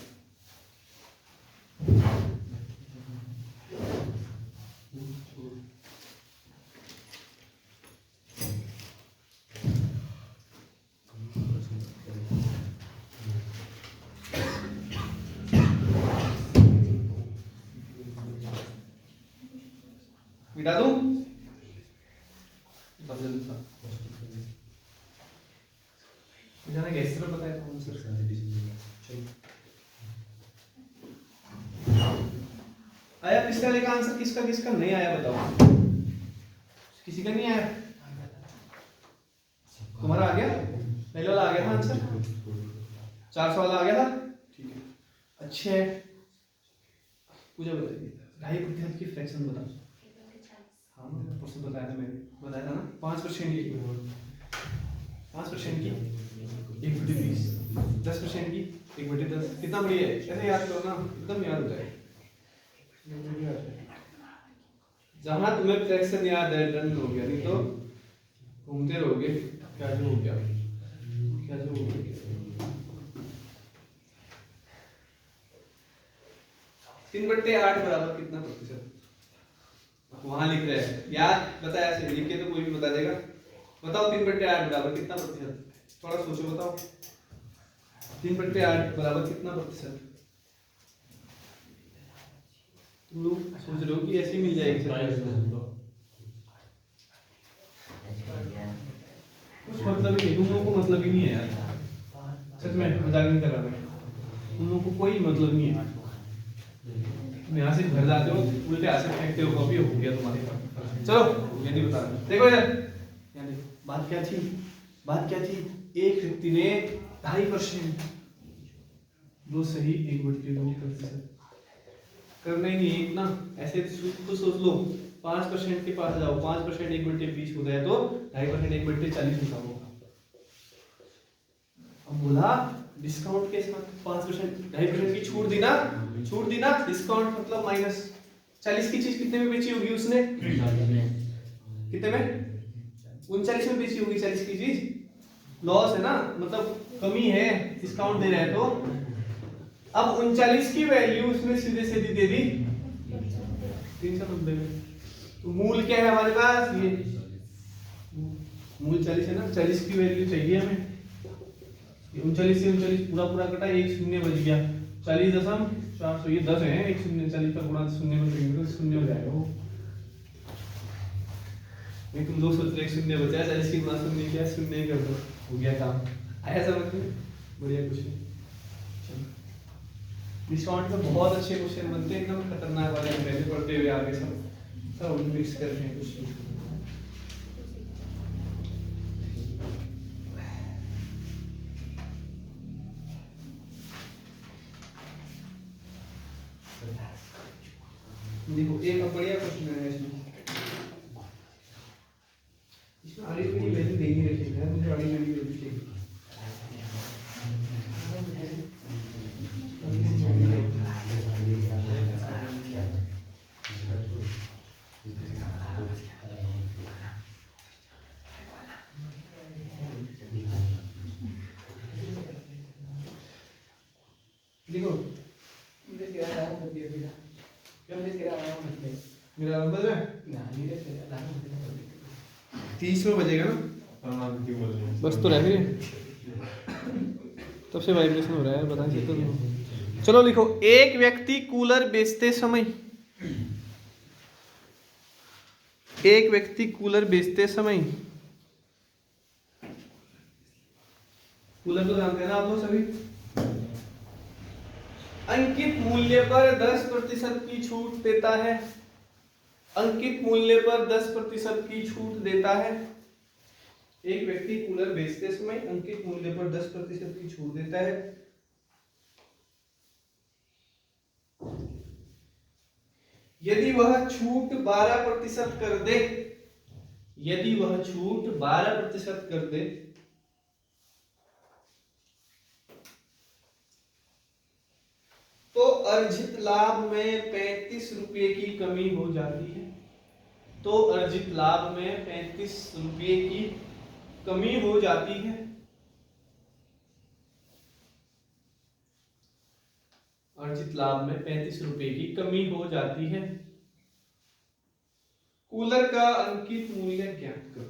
मिटा दूं? जाना कैसे तरह बताया था आंसर। आया पिछले वाले का आंसर, किसका किसका नहीं आया बताओ, किसी का नहीं आया, तुम्हारा आ गया, पहले वाला आ गया था आंसर, 400 वाला आ गया था, ठीक है अच्छे है। पूजा बताइए 2.5% की फ्रैक्शन बताओ। हाँ परसों बताया था मैंने, बताया था ना 5% की, 5% की 1/20, 10% की 1/10, कितना बढ़िया है, कैसे याद करो ना, एकदम याद हो जाए। जहां तुम्हें फ्रैक्शन याद है डन हो गया, नहीं तो घूमते रहोगे क्या जो हो गया, क्या जो हो गया। 3/8 बराबर कितना प्रतिशत, वहां लिख रहे हैं याद, बताया ऐसे लिख के तो कोई भी बता देगा। बताओ 3/8 बराबर कितना प्रतिशत, थोड़ा सोचो बताओ 3/8 बराबर कितना प्रतिशत। तुम लोग सोच रहे हो कि ऐसे ही मिल जाएगी कुछ मतलब ही नहीं, तुम लोगों को मतलब ही नहीं है यार, सच में मजाक नहीं कर रहा मैं, तुम लोगों को कोई मतलब नहीं है। तुम यहाँ से घर जाते हो उल्टे हाथ से फेंकते हो, कॉपी हो गया तुम्हारे पास। चलो ये नहीं बता रहा, देखो इधर, यहाँ देखो बात क्या थी, बात क्या थी, एक व्यक्ति ने 2.5%, दो सही 1/2% करना ही नहीं इतना, ऐसे तो सोच लो 5% के पास जाओ, 5% 1/20 होता है तो 2.5% 1/40 होता होगा। अब बोला डिस्काउंट के साथ 5% 2.5% की छूट दी ना, छूट दी ना, डिस्काउंट मतलब -40 की चीज कितने में बेची होगी उसने, कितने में, 39 में बेची होगी 40 की चीज, लॉस है ना, मतलब कमी है, डिस्काउंट दे रहा है तो। अब 39 की वैल्यू उसने सीधे सीधे दे दी 390 में, तो मूल क्या है हमारे पास, ये मूल 40 है ना, 40 की वैल्यू चाहिए हमें, 39 से 39 पूरा पूरा कटा, एक शून्य बच गया, 40.400, ये 10 है, एक शून्य 40 का गुणा शून्य में करेंगे तो शून्य हो जाएगा वो। नहीं तुम लोग सोच रहे शून्य बचा, 40 की गुणा शून्य किया, शून्य कर दो, हो गया काम। आया समझ में, बढ़िया क्वेश्चन। डिस्काउंट में बहुत अच्छे क्वेश्चन बनते हैं, एकदम खतरनाक वाले, पहले पढ़ते हुए आगे सब मिक्स करते हैं क्वेश्चन। 11 बज रहे हैं, ना ये रहते हैं लाना होते हैं 30 में बजेगा ना, प्रणाम क्यों बोल रहे हैं? बस तो रह गई तब से वाइब्रेशन हो रहा है, बता सकते हो। चलो लिखो, एक व्यक्ति कूलर बेचते समय, एक व्यक्ति कूलर बेचते समय, कूलर तो जानते हैं ना आप लोग सभी, अंकित मूल्य पर 10% की छूट देता है, अंकित मूल्य पर 10% की छूट देता है। एक व्यक्ति कूलर बेचते समय अंकित मूल्य पर 10% की छूट देता है। यदि वह छूट 12% कर दे, यदि वह छूट 12% कर दे तो अर्जित लाभ में 35 रुपये की कमी हो जाती है, तो अर्जित लाभ में 35 रुपये की कमी हो जाती है। अर्जित लाभ में 35 रुपये की कमी हो जाती है। कूलर का अंकित मूल्य ज्ञात करो।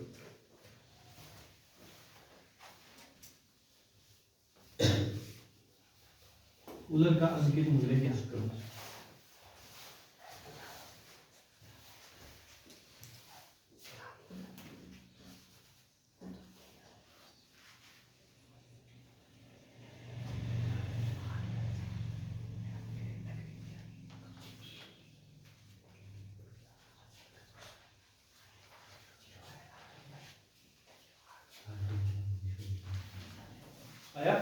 कूलर का अंकित मूल्य ज्ञात करो। आया?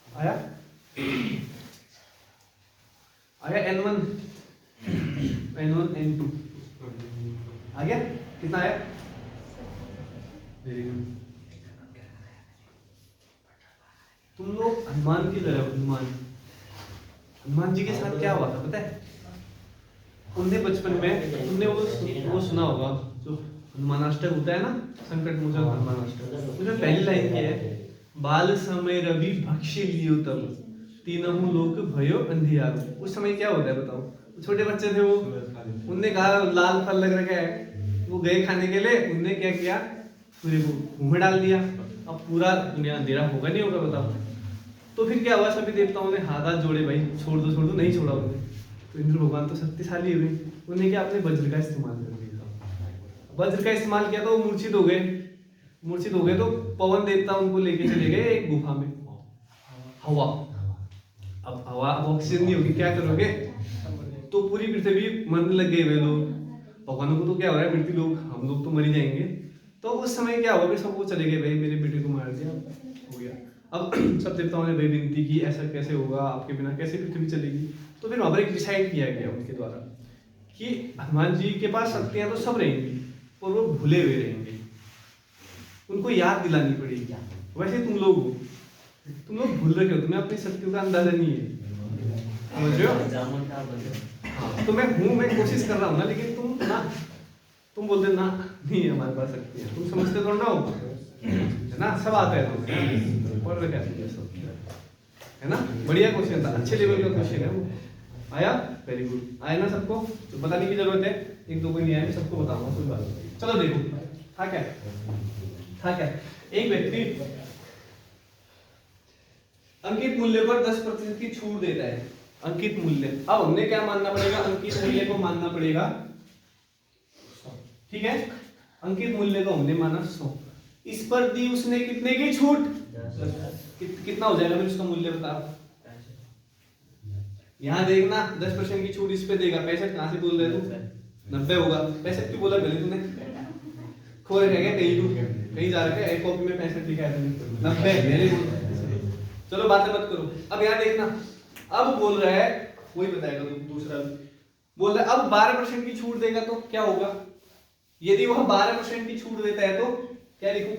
आया? आया N1 N1 N2 आ गया? कितना आया? Very good. तुम लोग हनुमान की तरह, हनुमान जी के साथ क्या हुआ था पता है? उनने बचपन में, तुमने वो सुना होगा जो हनुमानाष्टक होता है ना, संकट मोचन हनुमानाष्टक, उसमें पहली लाइन क्या है? बाल समय रवि भक्ष्य लियो तब तीनहु लोक भयो अंधियारो। उस समय क्या होता है बताओ? छोटे बच्चे थे वो, उनने कहा लाल फल लग रखा है, वो गए खाने के लिए, उनने क्या किया? सूर्य को मुंह में डाल दिया। अब पूरा दुनिया अंधेरा होगा नहीं होगा बताओ? तो फिर क्या हुआ? सभी देवताओं ने हाथ जोड़े, भाई छोड़ दो, नहीं छोड़ा उन्होंने। तो इंद्र भगवान तो शक्तिशाली हुए, उन्हें क्या अपने वज्र का इस्तेमाल कर दिया। वज्र का इस्तेमाल किया तो मूर्छित हो गए, तो पवन देवता उनको लेके चले गए एक गुफा में, हवा। अब हवा, अब ऑक्सीजन नहीं होगी, क्या करोगे? तो पूरी पृथ्वी मरने लग गए वे लोग। भगवानों को तो क्या हो रहा है, मृत्यु लोग, हम लोग तो मर ही जाएंगे। तो उस समय क्या हुआ? सब वो चले गए, भाई मेरे बेटे को मार दिया, हो गया। अब सब देवताओं ने भाई विनती की, ऐसा कैसे होगा, आपके बिना कैसे पृथ्वी चलेगी? तो फिर वहां पर एक डिसाइड किया गया उनके द्वारा कि हनुमान जी के पास शक्तियां तो सब रहेंगी, और वो भूले हुए रहेंगे, उनको याद दिलानी पड़ेगी। वैसे तुम लोग भूल रहे हो, तुम्हें अपनी शक्तियों का अंदाजा नहीं है, समझ रहे हो? हाँ, तो मैं कोशिश कर रहा हूँ ना, लेकिन तुम बोलते ना नहीं है हमारे पास शक्ति है, तुम समझते तो ना हो, है ना? सब आता है तुम्हें, पढ़ रहे हैं सब, है ना? बढ़िया क्वेश्चन था, अच्छे लेवल का क्वेश्चन है वो। आया? Very good. आया ना सबको? तो बताने की जरूरत है, एक दो कोई नहीं आया, मैं सबको बताऊंगा, कोई बात नहीं। चलो देखो, था क्या? एक व्यक्ति अंकित मूल्य पर 10% की छूट देता है। अंकित मूल्य, अब हमने क्या मानना पड़ेगा? अंकित मूल्य को मानना पड़ेगा, ठीक है? अंकित मूल्य को हमने माना 100। इस पर दी उसने कितने की छूट? कितना हो जाएगा? फिर उसका मूल्य बताओ। यहाँ देखना, 10% की छूट इस पे देगा। 65 कहाँ से बोल रहे तू? 90 होगा। 65 क्यों बोला पहले तूने? खो रह गया कहीं जा रहा है, एक कॉपी में 65 लिखा है तुमने, 90 मेरे बोल। चलो बातें मत करो। अब यहाँ देखना, अब बोल रहा है, वही बताएगा तू, दूसरा बोल रहा है अब 12% की छूट देगा तो क्या होगा? यदि वह 12% की छूट देता है तो क्या लिखूं?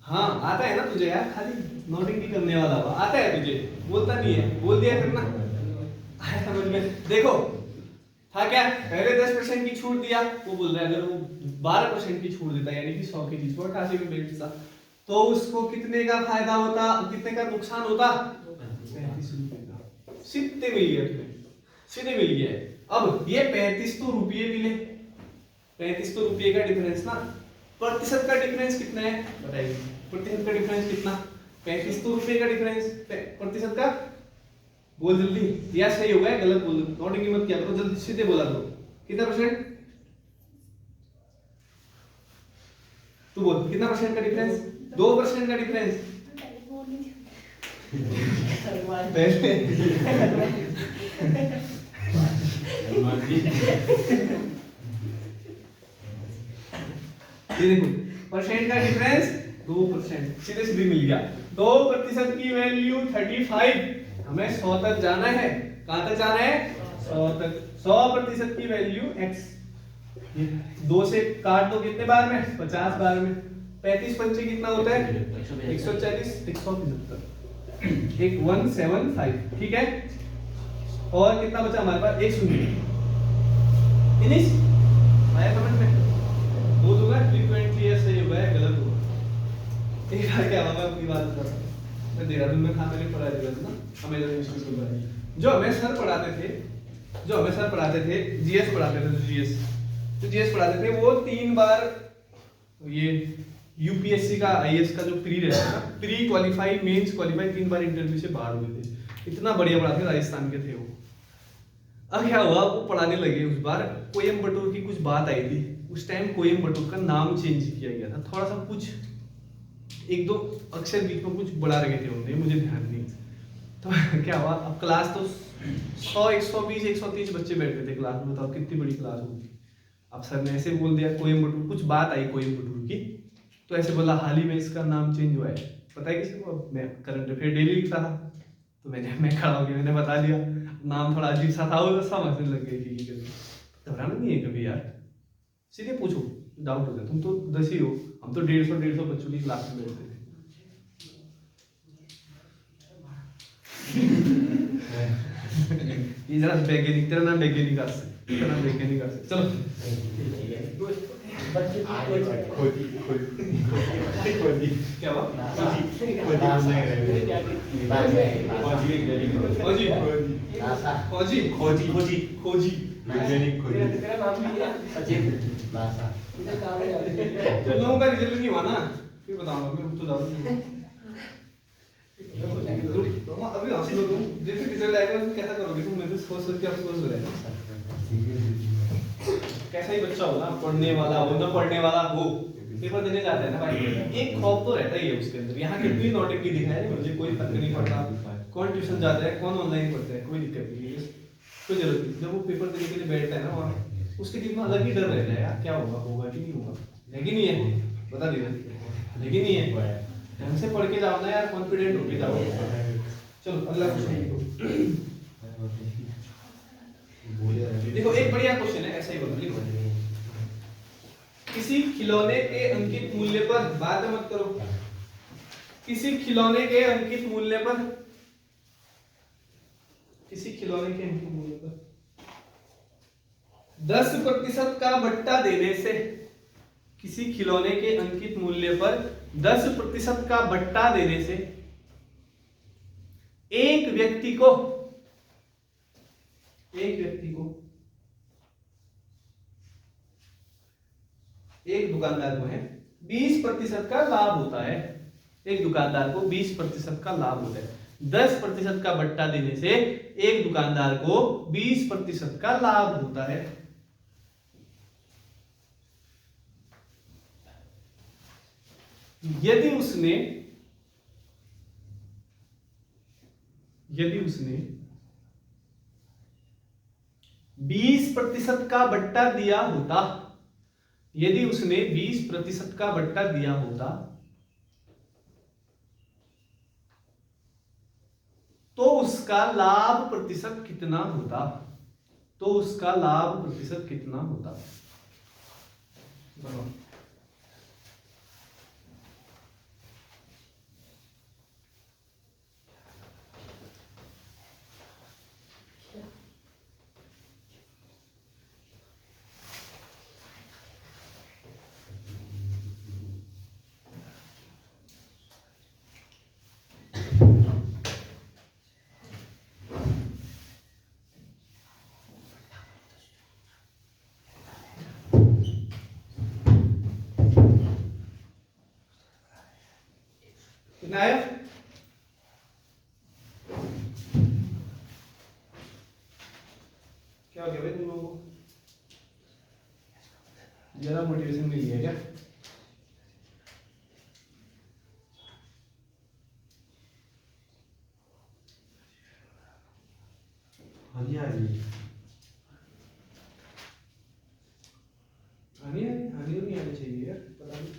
हाँ आता है ना तुझे यार, खाली नोटिंग नहीं करने वाला हुआ, आता है तुझे, बोलता नहीं है, बोल दिया फिर ना। आया समझ में? देखो था क्या, पहले 10% की छूट दिया, वो बोल रहा है अगर वो 12% की छूट देता यानी कि 100 की चीज को 88 में बेचता तो उसको कितने का फायदा होता, कितने का नुकसान होता, 35 रुपए का। सीधे मिल गया तुम्हें, सीधे मिल गया है। अब ये 35 तो रुपये मिले, 35 तो रुपये का डिफरेंस ना, प्रतिशत का डिफरेंस कितना है बताइए, प्रतिशत का डिफरेंस कितना, 35 तो रुपये का डिफरेंस, प्रतिशत का बोल जल्दी, या सही होगा या गलत बोल, नोटिंग की मत किया करो, जल्दी सीधे बोला करो, कितना परसेंट, तू बोल कितना परसेंट का डिफरेंस, 2% का डिफरेंस। ये देखो परसेंट का डिफरेंस 2%, सीधे सीधे मिल गया। 2% की वैल्यू 35, हमें 100 तक जाना है, कहां तक जाना है 100 तक, 100% की वैल्यू x, 2 से काट दो कितने बार में, 50 बार में, 35 पंचे कितना होता है 140, 175, एक 175, ठीक है। और कितना बचा हमारे पास, एक शून्य, फिनिश, आया समझ में, बोल दूंगा फ्रीक्वेंटली या सही होगा या गलत होगा। एक बार क्या हुआ, मैं अपनी बात बता रहा हूं, मैं देहरादून में था, मैंने पढ़ाया देहरादून ना, हमें जो हमें सर पढ़ाते थे, जीएस पढ़ाते थे, जीएस पढ़ाते थे, वो 3 बार ये यूपीएससी का आईएएस का जो प्री रहता है ना, प्री क्वालिफाई, मेंस क्वालिफाई, 3 बार इंटरव्यू से बाहर हुए थे, इतना बढ़िया पढ़ाते, राजस्थान के थे वो। अब क्या हुआ, वो पढ़ाने लगे, उस बार कोयम्बटूर की कुछ बात आई थी, उस टाइम कोयम्बटूर का नाम चेंज किया गया था, थोड़ा सा कुछ 1-2 अक्षर बीच में कुछ बढ़ा रखे थे उन्होंने, मुझे ध्यान नहीं। तो क्या हुआ, अब क्लास तो 100, 120, 130 बच्चे बैठे थे क्लास में, बताओ कितनी बड़ी क्लास होगी। अब सर ने ऐसे बोल दिया, कोयम्बटूर कुछ बात आई कोयम्बटूर की, तो ऐसे बोला हाल ही में इसका नाम चेंज हुआ है, पता है किसी को, मैं करंट अफेयर डेली लिखता था, तो मैं खड़ा हो गया, मैंने बता दिया, नाम थोड़ा अजीब सा था, वो समझने लग गए कि घबराना नहीं है कभी यार, सीधे पूछो, डाउट हो जाए, तुम तो 10 ही हो, हम तो 150 बच्चों की क्लास में बैठते थे। ये जरा वैज्ञानिक, तेरा नाम वैज्ञानिक आस, तेरा नाम वैज्ञानिक आस, चलो क्या हुआ, खोजी तेरा नाम भी है सचिन तो लोगों का रिजल्ट नहीं हुआ ना, फिर बताऊंगा मैं, तो जाऊंगा अभी हंसी लो तुम, जैसे रिजल्ट आएगा तुम कैसा करोगे, तुम मेरे सोच के अफसोस हो रहा है, कैसा ही बच्चा हो ना, पढ़ने वाला हो ना पढ़ने वाला हो, पेपर देने जाता है ना भाई, एक खौफ तो रहता ही है उसके अंदर, यहाँ कितनी नोटिक की दिखाई है, मुझे कोई फर्क नहीं पड़ता, कौन ट्यूशन जाता है, कौन ऑनलाइन पढ़ता है, कोई दिक्कत नहीं है, कोई जरूरत नहीं। जब वो पेपर देने के लिए बैठता है ना वहाँ, उसके दिल में अलग ही डर रहता है यार, क्या होगा कि नहीं होगा, है कि नहीं है, बता दीजिए, है कि नहीं है, ढंग से पढ़ के जाओ ना यार, कॉन्फिडेंट होके जाओ। चलो अगला क्वेश्चन देखो, एक बढ़िया क्वेश्चन है, ऐसा ही बोलो, लिखो, किसी खिलौने के अंकित मूल्य पर, बात मत करो, किसी खिलौने के अंकित मूल्य पर, किसी खिलौने के अंकित मूल्य पर 10% का बट्टा देने से, किसी खिलौने के अंकित मूल्य पर 10% का बट्टा देने से एक व्यक्ति को एक दुकानदार को है 20% का लाभ होता है, एक दुकानदार को 20% का लाभ होता है, 10% का बट्टा देने से एक दुकानदार को 20% का लाभ होता है। यदि उसने 20% का बट्टा दिया होता, यदि उसने 20% का बट्टा दिया होता तो उसका लाभ प्रतिशत कितना होता, तो उसका लाभ प्रतिशत कितना होता, बताओ। कितना आया? क्या हो गया भाई तुम लोगों को? जरा मोटिवेशन मिल गया क्या? हानि आ रही है। हानि हानि तो नहीं आनी चाहिए यार, पता नहीं।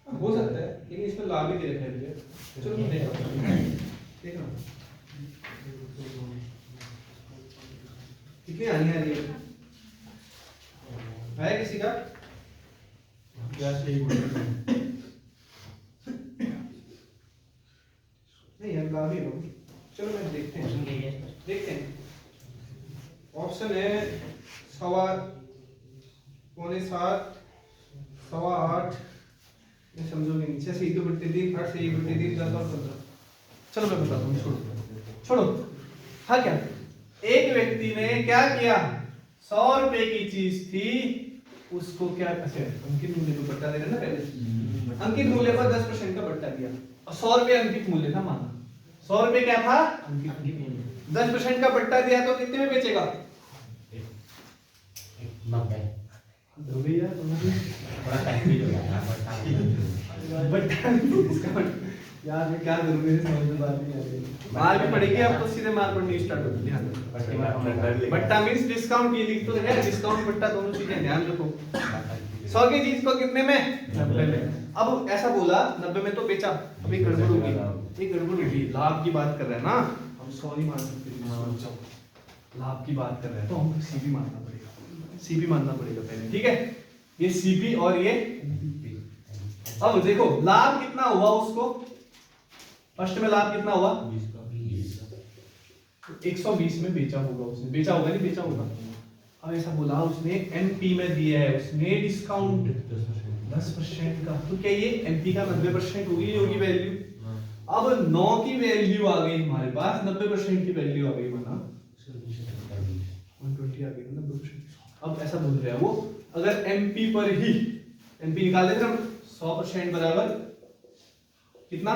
हाँ, हो सकता है लेकिन इसमें लाभ ही दे रखा है भैया। चलो मैं देखा कितनी हानि आ रही है? है किसी का? क्या सही बोल रहे हो? नहीं यार लाभ ही होगा। चलो मैं देखते हैं। ऑप्शन है 7:15, 7:15, ये समझोगे नहीं। 6 से 1/3, 8 से 1/3, 10 और 15। चलो मैं बताता हूँ, छोड़ो। हाँ क्या एक व्यक्ति ने क्या किया, 100 रुपए की चीज थी, उसको क्या अंकित मूल्य को बट्टा दे रहे ना पहले, अंकित मूल्य पर 10% का बट्टा दिया और 100 रुपए अंकित मूल्य था, माना 100 रुपए क्या था अंकित मूल्य, 10% का बट्टा दिया तो कितने में बेचेगा? 90 हो गई यार थोड़ा कंफ्यूज हो गया बट्टा इसका यार मैं क्या करूं, मेरे समझ में बात नहीं आ रही। मार भी पड़ेगी, अब तो सीधे मार पड़नी स्टार्ट होगी। ध्यान रखो, बट्टा मींस डिस्काउंट, ये लिख तो है डिस्काउंट बट्टा, दोनों चीजें ध्यान रखो। 100 की चीज को कितने में? 90 में। अब ऐसा बोला 90 में तो बेचा, अब एक गड़बड़ होगी, एक गड़बड़ होगी। लाभ की बात कर रहे हैं ना हम, 100 नहीं मान सकते। लाभ की बात कर रहे हैं तो हमको सीपी मानना पड़ेगा, सीपी मानना पड़ेगा पहले, ठीक है। ये सीपी और ये, अब देखो लाभ कितना हुआ उसको, फर्स्ट में लाभ कितना हुआ? 120 में बेचा होगा उसने, बेचा होगा नहीं बेचा होगा। अब ऐसा बोला उसने एमपी में दिया है उसने डिस्काउंट 10% का, तो क्या ये एमपी का 90% होगी, ये होगी वैल्यू। अब 9 की वैल्यू आ गई हमारे पास, 90% की वैल्यू आ गई, माना 120 आ गई 90%। अब ऐसा बोल रहा है वो, अगर एमपी पर ही, एमपी निकाल देते हम, 100% बराबर कितना?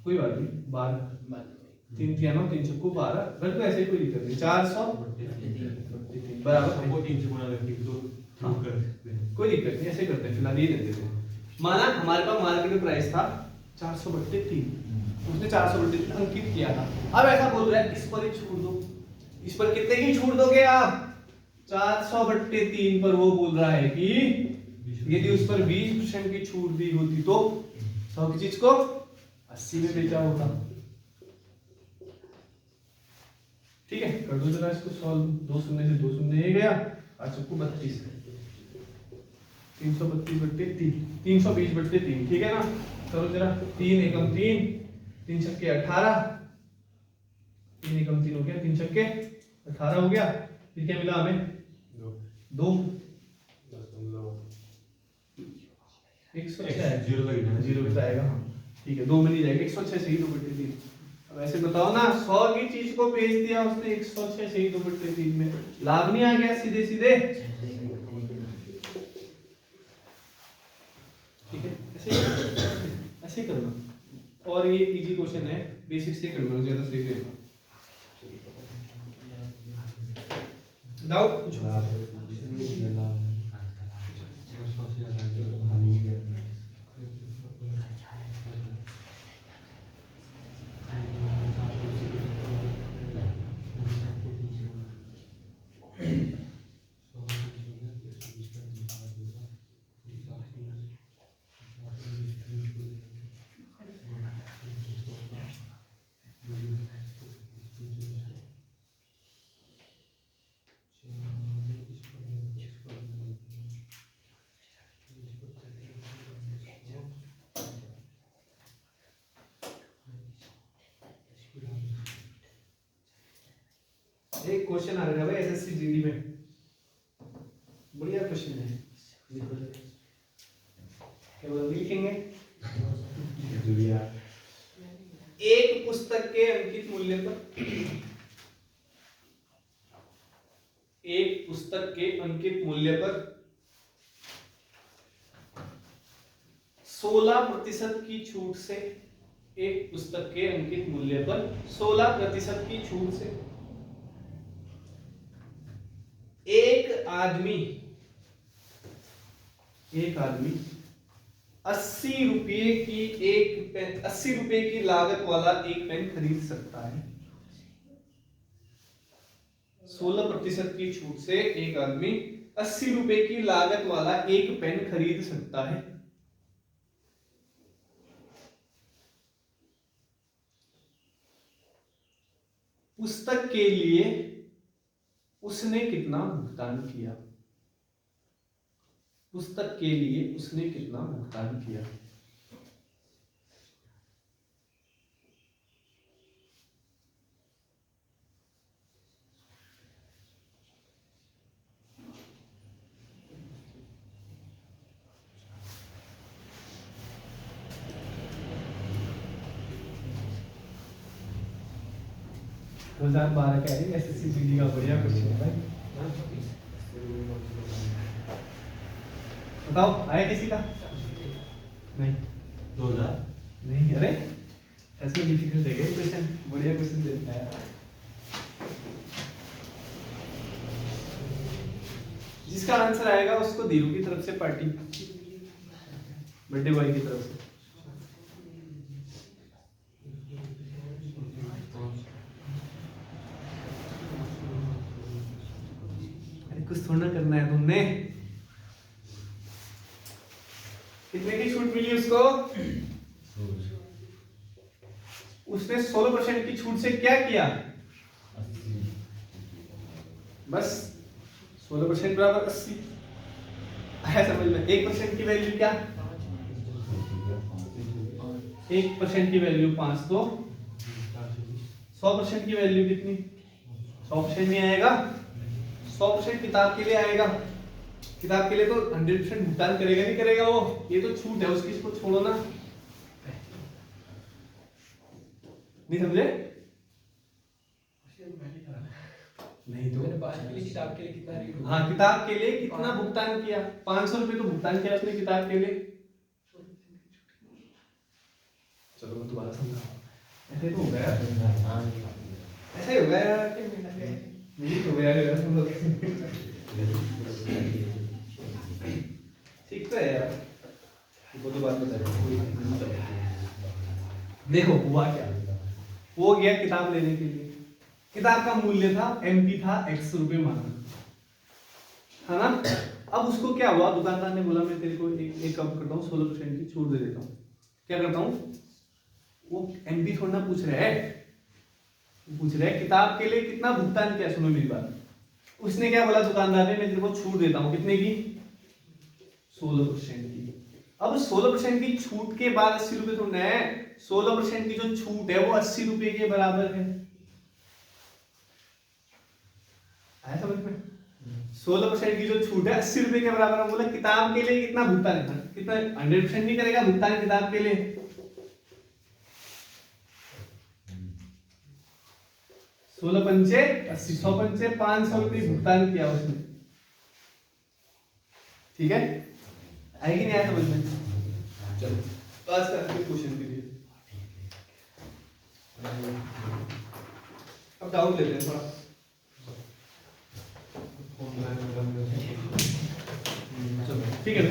कोई बात नहीं, 12 3 किया ना, 3 चक्कू 12, बिल्कुल ऐसे ही, कोई दिक्कत नहीं। 400 बराबर, हमको 3 से गुणा करके तो प्रूव कर सकते हैं। कोई दिक्कत नहीं, ऐसे करते हैं, फिलहाल ये दे देते हैं। माना हमारे पास मार्केट प्राइस था 400/3, उसने 400/3 अंकित किया था। अब ऐसा बोल रहा है इस पर ही छूट दो, इस पर कितने की छूट दोगे आप? 400/3 पर वो बोल रहा है कि यदि उस पर 20% की छूट दी होती तो 100 की चीज को 80 में बेचा होता। ठीक है, कर दो जरा इसको सॉल्व। 2 शून्य से 2 शून्य ये गया, आज चक्कू 32, 332/3, 320/3, ठीक है ना। करो जरा, 3 एकम 3, 3 छक्के 18, 3 एकम 3 हो गया, 3 छक्के 18 हो गया। फिर क्या मिला हमें? 2 106 है, 0 लगेगा ना, 0 बताएगा। हाँ ठीक है, 2 में नहीं जाएगा, 106 से ही 2/3। अब ऐसे बताओ ना, 100 की चीज को बेच दिया उसने 106 से ही 2/3 में, लाभ नहीं आ गया सीधे सीधे? ठीक है, ऐसे ही करना। और ये इजी क्वेश्चन है, बेसिक से करना, ज्यादा सही रहेगा। डाउट पूछो। एक क्वेश्चन आ रहा है भाई एसएससी जीडी में, बढ़िया क्वेश्चन है, क्या बोल लिखेंगे? एक पुस्तक के अंकित मूल्य पर, एक पुस्तक के अंकित मूल्य पर 16% की छूट से एक पुस्तक के अंकित मूल्य पर 16% की छूट से एक आदमी 80 रुपए की लागत वाला एक पेन खरीद सकता है। 16% की छूट से एक आदमी 80 रुपए की लागत वाला एक पेन खरीद सकता है। पुस्तक के लिए उसने कितना भुगतान किया? पुस्तक के लिए उसने कितना भुगतान किया? दो 2012 का है एसएससी जीडी का बढ़िया क्वेश्चन है भाई। बताओ आया किसी का? नहीं 2000 नहीं, अरे ऐसे डिफिकल्ट है क्या क्वेश्चन? बढ़िया क्वेश्चन देता है। जिसका आंसर आएगा उसको धीरू की तरफ से पार्टी, बर्थडे बॉय की तरफ से। कुछ थोड़ा करना है तुमने। कितने की छूट मिली उसको? उसने 16% की छूट से क्या किया? बस 16% बराबर 80 है, समझ में? 1% की वैल्यू क्या? 1% की वैल्यू 5, तो 100% की वैल्यू कितनी? 100% नहीं आएगा, 100% किताब के लिए आएगा। किताब के लिए तो 100% भुगतान करेगा नहीं करेगा वो, ये तो छूट है उसकी, इसको छोड़ो ना। नहीं समझे? नहीं तो किताब के लिए कितना रेट? हाँ, किताब के लिए कितना भुगतान किया? 500 रुपए तो भुगतान किया उसने किताब के लिए। चलो मैं दोबारा समझाऊं। ऐसे तो हो गया, ऐसे हो गया, नहीं हो गया यार, तुम लोग ठीक तो है यार। वो तो बात बता रहे। देखो हुआ क्या, वो गया किताब लेने के लिए। किताब का मूल्य था एमपी था x रुपए माना, है ना? अब उसको क्या हुआ, दुकानदार ने बोला मैं तेरे को एक कम करता हूँ, 16% की छूट दे देता हूँ। क्या करता हूँ, वो एमपी थोड़ा पूछ रहा है, किताब के लिए कितना भुगतान किया? सुनो मेरी बात। उसने क्या बोला दुकानदार ने, मैं तेरे को छूट देता हूँ, कितने की? 16% की। अब 16% की छूट के बाद 80 रुपए तो है, 16% की जो छूट है वो 80 रुपए के बराबर है। आया समझ में? 16% की जो छूट है 80 रुपए के बराबर है। बोला किताब के लिए कितना भुगतान है? कितना? 100% नहीं करेगा भुगतान किताब के लिए। 16 पंचे 80, 100 पंचे 500 रुपये भुगतान किया उसने। ठीक है, आएगी नहीं आया समझ में? चलो तो आज का क्वेश्चन के लिए अब डाउट लेते हैं थोड़ा। चलो ठीक है।